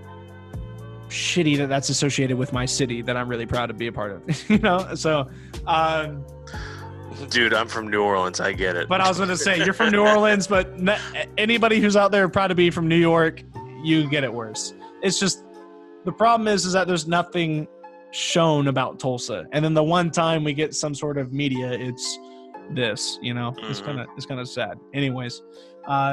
shitty that that's associated with my city that I'm really proud to be a part of, you know? So, dude, I'm from New Orleans. I get it. But I was going to say, you're from New Orleans, but anybody who's out there proud to be from New York, you get it worse. It's just, the problem is that there's nothing shown about Tulsa. And then the one time we get some sort of media, it's this, you know? It's kind of sad. Anyways,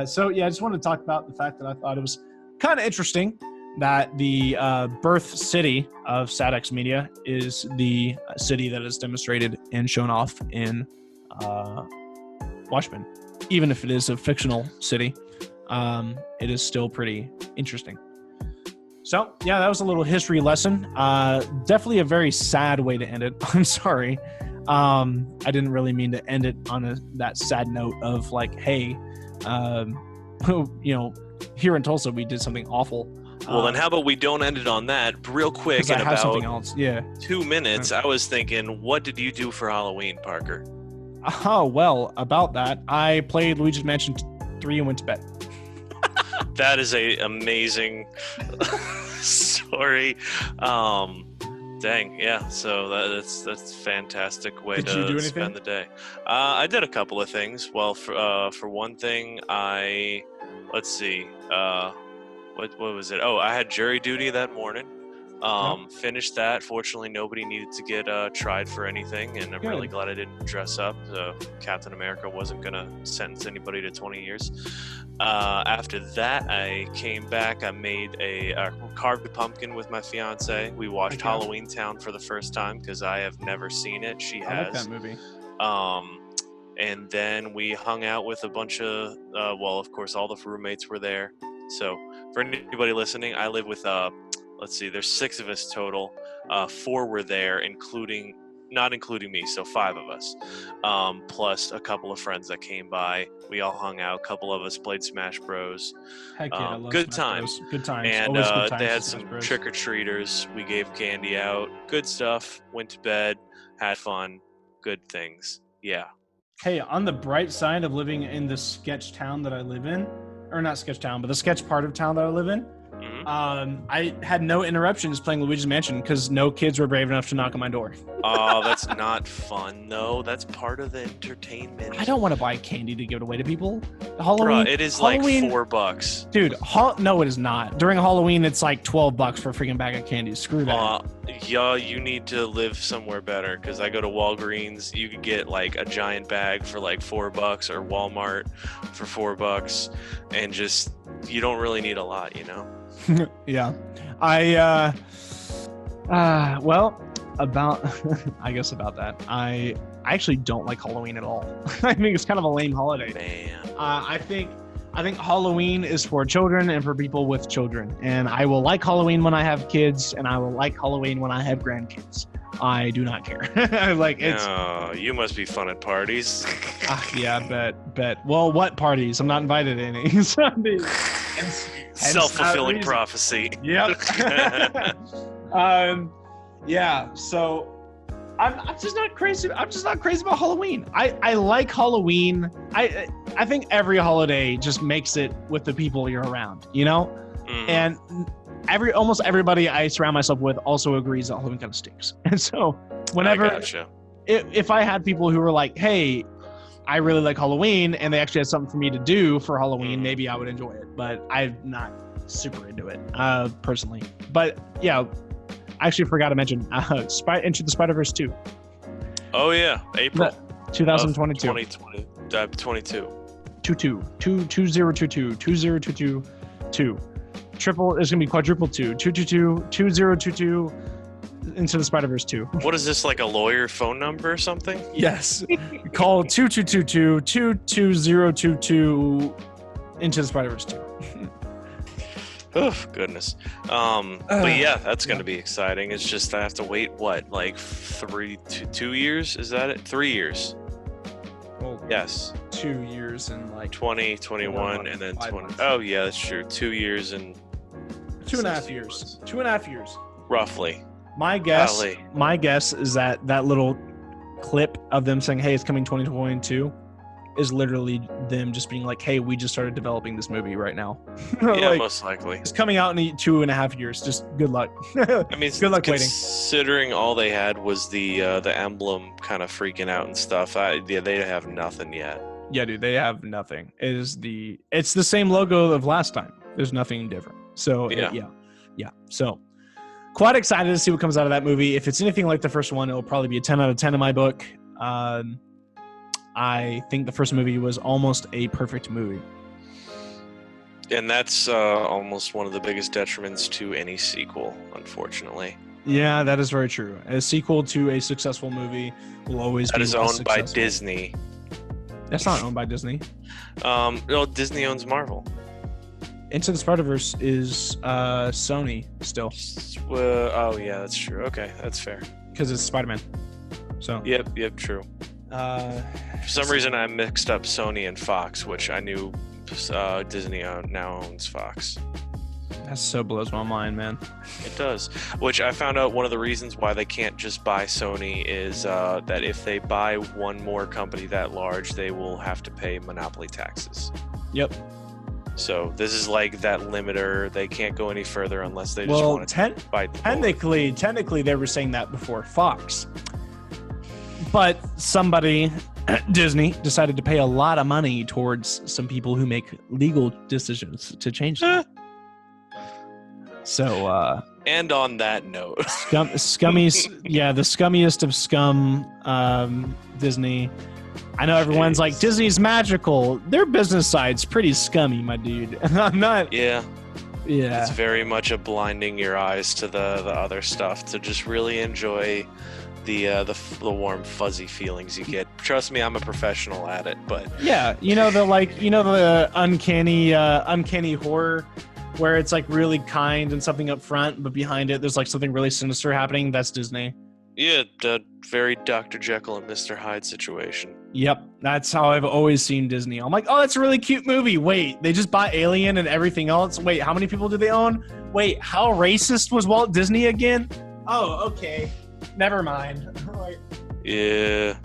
so yeah, I just wanted to talk about the fact that I thought it was kind of interesting that the birth city of SADX Media is the city that is demonstrated and shown off in Watchmen. Even if it is a fictional city, it is still pretty interesting. So, yeah, that was a little history lesson. Definitely a very sad way to end it. I'm sorry. I didn't really mean to end it on that sad note of like, hey, you know, here in Tulsa, we did something awful. Well, then how about we don't end it on that real quick? In about something else. Yeah. 2 minutes, I was thinking, what did you do for Halloween, Parker? Oh, well, about that, I played Luigi's Mansion 3 and went to bed. That is a amazing story. Dang, yeah. So that's fantastic way to spend the day. I did a couple of things. Well, for one thing, let's see. What was it? Oh, I had jury duty that morning. Finished that. Fortunately, nobody needed to get tried for anything, and I'm really glad I didn't dress up. Captain America wasn't gonna sentence anybody to 20 years. After that, I came back. I made carved a pumpkin with my fiance. We watched Halloween Town for the first time because I have never seen it. She has. I like that movie. And then we hung out with a bunch of, well, of course, all the roommates were there. So for anybody listening, I live with, let's see, there's 6 of us total. 4 were there, not including me, so 5 of us. Plus a couple of friends that came by. We all hung out. A couple of us played Smash Bros. Heck yeah, I love good Smash times. Bros. Good times. And Always good times they had some trick-or-treaters. We gave candy out. Good stuff. Went to bed. Had fun. Good things. Yeah. Hey, on the bright side of living in the sketch town that I live in, or not sketch town, but the sketch part of town that I live in, I had no interruptions playing Luigi's Mansion because no kids were brave enough to knock on my door. Oh, that's not fun, though. That's part of the entertainment. I don't want to buy candy to give it away to people. Halloween, bruh, it is like $4. Dude, no, it is not. During Halloween, it's like $12 for a freaking bag of candy. Screw that. Yeah, you need to live somewhere better because I go to Walgreens. You could get like a giant bag for like $4 or Walmart for $4, and just you don't really need a lot, you know. Yeah, well, about I guess about that. I actually don't like Halloween at all. I think it's kind of a lame holiday. Man. I think Halloween is for children and for people with children. And I will like Halloween when I have kids, and I will like Halloween when I have grandkids. I do not care. Like it's. Oh, you must be fun at parties. Yeah, bet. Well, what parties? I'm not invited to any. Self-fulfilling prophecy. Yep. Yeah. So I'm just not crazy. I'm just not crazy about Halloween. I like Halloween. I think every holiday just makes it with the people you're around, you know? And almost everybody I surround myself with also agrees that Halloween kind of stinks. And so whenever if I had people who were like, hey, I really like Halloween, and they actually had something for me to do for Halloween, maybe I would enjoy it. But I'm not super into it, personally. But yeah, I actually forgot to mention Into the Spider-Verse 2. Oh yeah, April 2022. 2020. 22. 2022. Triple is gonna be quadruple 2022. Into the Spider-Verse 2. What is this, like a lawyer phone number or something? Yes. Call 2222-22022 Into the Spider-Verse 2. Oh, goodness. But yeah, that's going to be exciting. It's just I have to wait, what, like 2 years? Is that it? 3 years. Well, Yes. 2 years and like 20, 21, and then 5 20. months. Oh, yeah, that's true. 2 years and 2.5 years. 2.5 years. roughly. My guess Golly. is that little clip of them saying, "Hey, it's coming 2022," is literally them just being like, "Hey, we just started developing this movie right now." Yeah, Like, most likely. it's coming out in 2.5 years. Just good luck. I mean, good luck waiting. considering all they had was the emblem kind of freaking out and stuff. Yeah, they have nothing yet. Yeah, dude, they have nothing. It's the same logo of last time. There's nothing different. So Yeah. yeah. So quite excited to see what comes out of that movie. If it's anything like the first one, it'll probably be a 10 out of 10 in my book. I think the first movie was almost a perfect movie. And that's almost one of the biggest detriments to any sequel, unfortunately. Yeah, that is very true. A sequel to a successful movie will always That be is less owned by successful. Disney. That's not owned by Disney. No, Disney owns Marvel. Into the Spider-Verse is Sony still Oh yeah, that's true. Okay, that's fair. because it's Spider-Man. So Yep, true. uh, For some reason, I mixed up Sony and Fox, which I knew Disney now owns Fox. that so blows my mind, man. It does. Which I found out one of the reasons why they can't just buy Sony is that if they buy one more company that large, they will have to pay monopoly taxes. Yep. So this is like that limiter. They can't go any further unless they just want to bite the bullet. Technically, they were saying that before Fox, but somebody, Disney, decided to pay a lot of money towards some people who make legal decisions to change that. So, And on that note, the scummiest of scum, Disney. I know everyone's like, Disney's magical. Their business side's pretty scummy, my dude. I'm not. yeah, Yeah. it's very much a blinding your eyes to the other stuff to just really enjoy the warm fuzzy feelings you get. Trust me, I'm a professional at it, but Yeah, the uncanny horror where it's like really kind and something up front, but behind it there's like something really sinister happening. That's Disney. yeah, the very Dr. Jekyll and Mr. Hyde situation. Yep, that's how I've always seen Disney. I'm like, oh, that's a really cute movie. Wait, they just bought Alien and everything else. Wait, how many people do they own? Wait, how racist was Walt Disney again? Oh, okay. Never mind. Like, Yeah,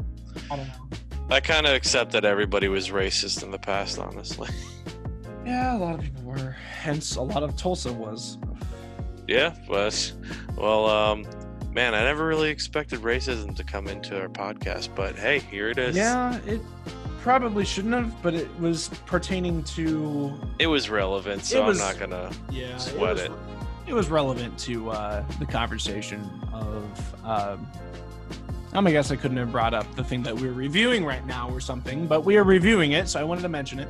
I don't know. I kind of accept that everybody was racist in the past, honestly. Yeah, a lot of people were. Hence, a lot of Tulsa was. Yeah, but man, I never really expected racism to come into our podcast, but hey, here it is. Yeah, it probably shouldn't have, but it was pertaining to. It was relevant, so was- I'm not gonna Yeah, sweat it. It was relevant to the conversation of. I guess I couldn't have brought up the thing that we're reviewing right now or something, but we are reviewing it, so I wanted to mention it.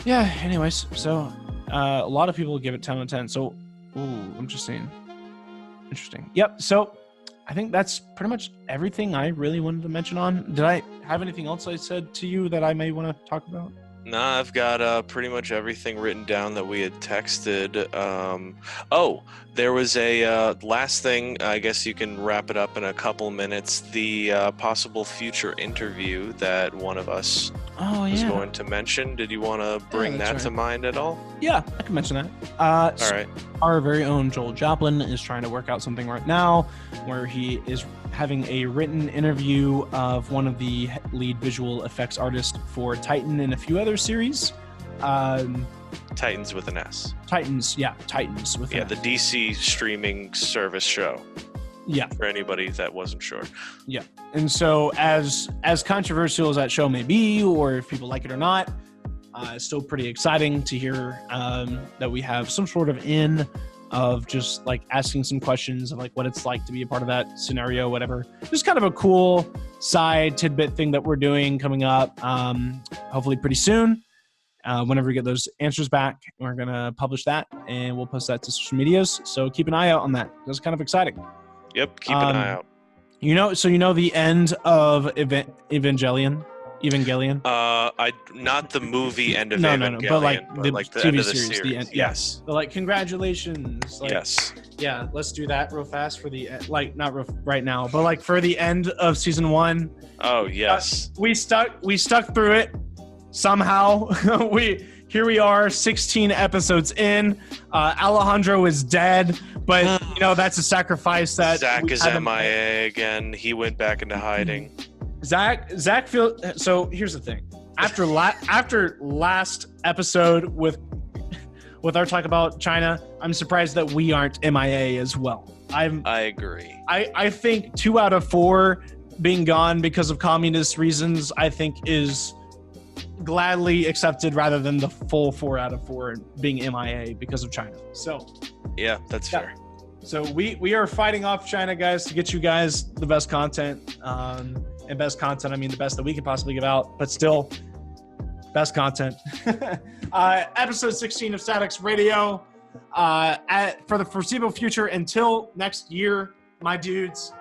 Yeah. Anyways, so a lot of people give it 10 out of 10. So, interesting. Yep. So, I think that's pretty much everything I really wanted to mention on. Did I have anything else I said to you that I may want to talk about? Nah, I've got pretty much everything written down that we had texted. There was a last thing. I guess you can wrap it up in a couple minutes. The possible future interview that one of us was going to mention. Did you want to bring that's that to mind at all? Yeah, I can mention that. All right. Our very own Joel Joplin is trying to work out something right now where he is having a written interview of one of the lead visual effects artists for Titan and a few other series. Titans with an S. Titans with an the S. DC streaming service show. Yeah. For anybody that wasn't sure. Yeah. And so as controversial as that show may be, or if people like it or not, it's still pretty exciting to hear that we have some sort of of just like asking some questions of like what it's like to be a part of that scenario, whatever. Just kind of a cool side tidbit thing that we're doing coming up, hopefully pretty soon. Whenever we get those answers back, we're going to publish that and we'll post that to social medias. So keep an eye out on that. That's kind of exciting. Yep, keep an eye out. The end of Evangelion? Not the movie end of no, Evangelion, but like the the end TV of the series. The end, yes. But like, congratulations. Like, yes. Yeah, let's do that real fast for the not right now, but like for the end of season 1. Oh yes. We stuck through it somehow. Here we are, 16 episodes in. Alejandro is dead, but that's a sacrifice that Zach is MIA again. He went back into hiding. Zach so here's the thing. After last episode with our talk about China, I'm surprised that we aren't MIA as well. I agree. I think 2 out of 4 being gone because of communist reasons, I think is gladly accepted rather than the full 4 out of 4 being MIA because of China. So yeah, that's fair. So we are fighting off China, guys, to get you guys the best content. And best content, I mean the best that we could possibly give out, but still best content. Episode 16 of Static Radio. For the foreseeable future until next year, my dudes,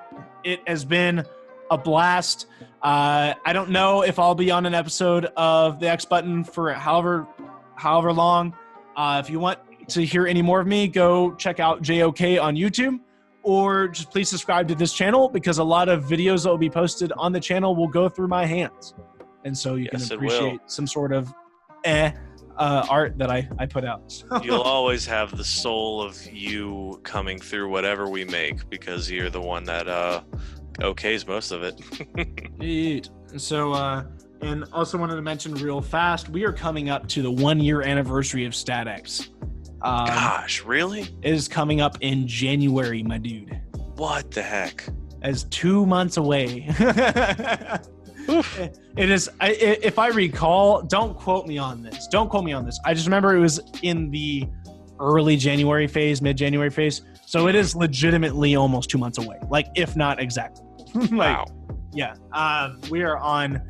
it has been a blast. I don't know if I'll be on an episode of the X Button for however long. If you want to hear any more of me, go check out JOK on YouTube, or just please subscribe to this channel because a lot of videos that will be posted on the channel will go through my hands. And so you can appreciate some sort of art that I put out. You'll always have the soul of you coming through whatever we make because you're the one that okays most of it. Indeed. So, and also wanted to mention real fast, we are coming up to the 1-year anniversary of StatX. Gosh, really? It is coming up in January, my dude. What the heck? As 2 months away. It is. If I recall, don't quote me on this. I just remember it was in the early January phase, mid-January phase. So it is legitimately almost 2 months away. Like, if not exactly. Wow. Yeah. We are on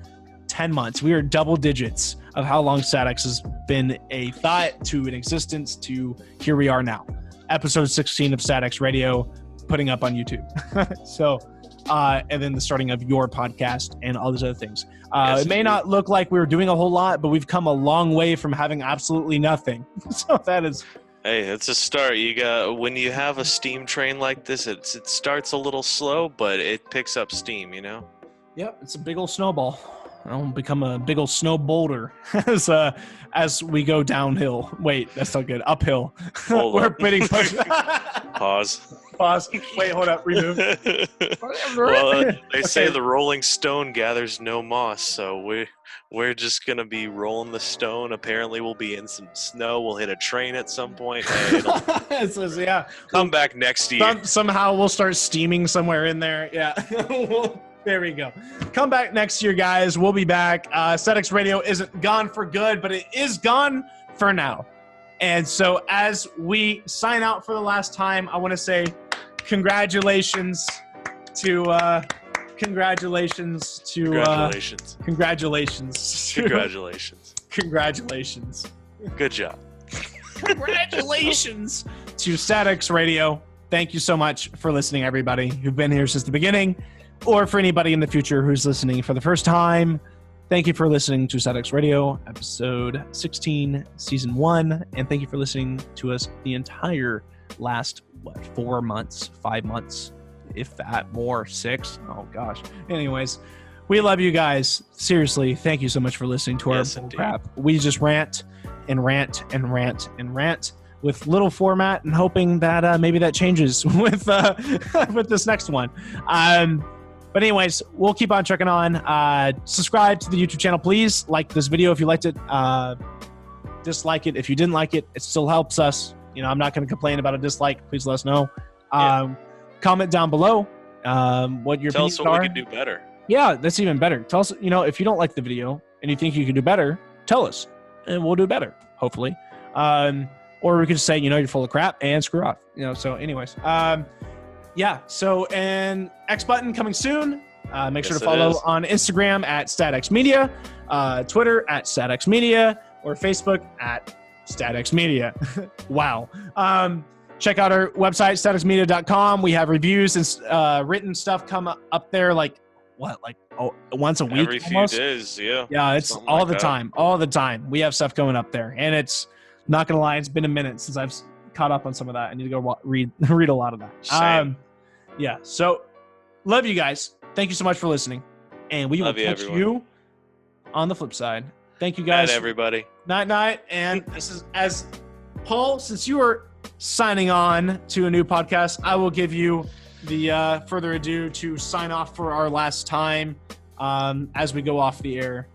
10 months. We are double digits of how long StatX has been a thought to an existence to here we are now. Episode 16 of StatX Radio, putting up on YouTube. So, and then the starting of your podcast and all those other things. It may not look like we were doing a whole lot, but we've come a long way from having absolutely nothing. So that is... Hey, it's a start. When you have a steam train like this, it starts a little slow, but it picks up steam, Yep, it's a big old snowball. I'll become a big old snow boulder as we go downhill. Wait, that's not good. Uphill. We're putting push. Pause. Wait, hold up. Remove. Well, they say the rolling stone gathers no moss, so we're just gonna be rolling the stone. Apparently, we'll be in some snow. We'll hit a train at some point. Yeah. Come back next year. Somehow we'll start steaming somewhere in there. Yeah. There we go. Come back next year, guys. We'll be back. StatX Radio isn't gone for good, but it is gone for now. And so as we sign out for the last time, I want to say congratulations to Congratulations. Good job. Congratulations to StatX Radio. Thank you so much for listening, everybody who've been here since the beginning, or for anybody in the future who's listening for the first time. Thank you for listening to StatX Radio, episode 16, season 1, and thank you for listening to us the entire last, 4 months, 5 months, if that, more, 6? Oh, gosh. Anyways, we love you guys. Seriously, thank you so much for listening to our crap. We just rant and rant and rant and rant with little format and hoping that maybe that changes with this next one. But anyways, we'll keep on checking on. Subscribe to the YouTube channel, please. Like this video if you liked it. Dislike it if you didn't like it. It still helps us. I'm not going to complain about a dislike. Please let us know. Comment down below what your Tell opinions us what we can do better. Yeah, that's even better. Tell us, if you don't like the video and you think you can do better, tell us, and we'll do better, hopefully. or we could just say, you're full of crap and screw off. So anyways, yeah. So, and X Button coming soon. Make sure to follow on Instagram at StatXmedia, Twitter at StatXmedia, or Facebook at StatXmedia. Wow. Check out our website, statsmedia.com. We have reviews and written stuff come up there once a week? Every few days, yeah. Yeah, it's something all the time. All the time. We have stuff going up there. And it's, not going to lie, it's been a minute since I've caught up on some of that. I need to go read a lot of that. Same. Yeah, so love you guys. Thank you so much for listening. And we will catch you on the flip side. Thank you guys. Night, everybody. Night. And this is, as Paul, since you are signing on to a new podcast, I will give you the further ado to sign off for our last time as we go off the air.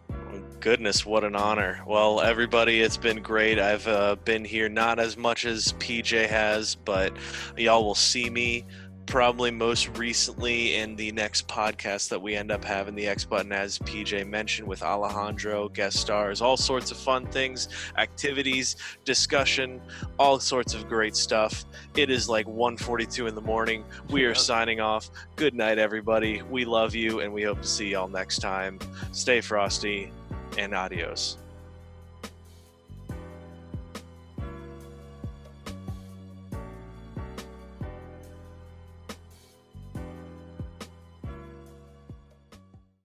Goodness, what an honor. Well, everybody, it's been great. I've been here not as much as PJ has, but y'all will see me probably most recently in the next podcast that we end up having, the X Button, as PJ mentioned, with Alejandro, guest stars, all sorts of fun things, activities, discussion, all sorts of great stuff. It is like 1:42 in the morning. We are signing off. Good night, everybody. We love you, and we hope to see y'all next time. Stay frosty, and adios.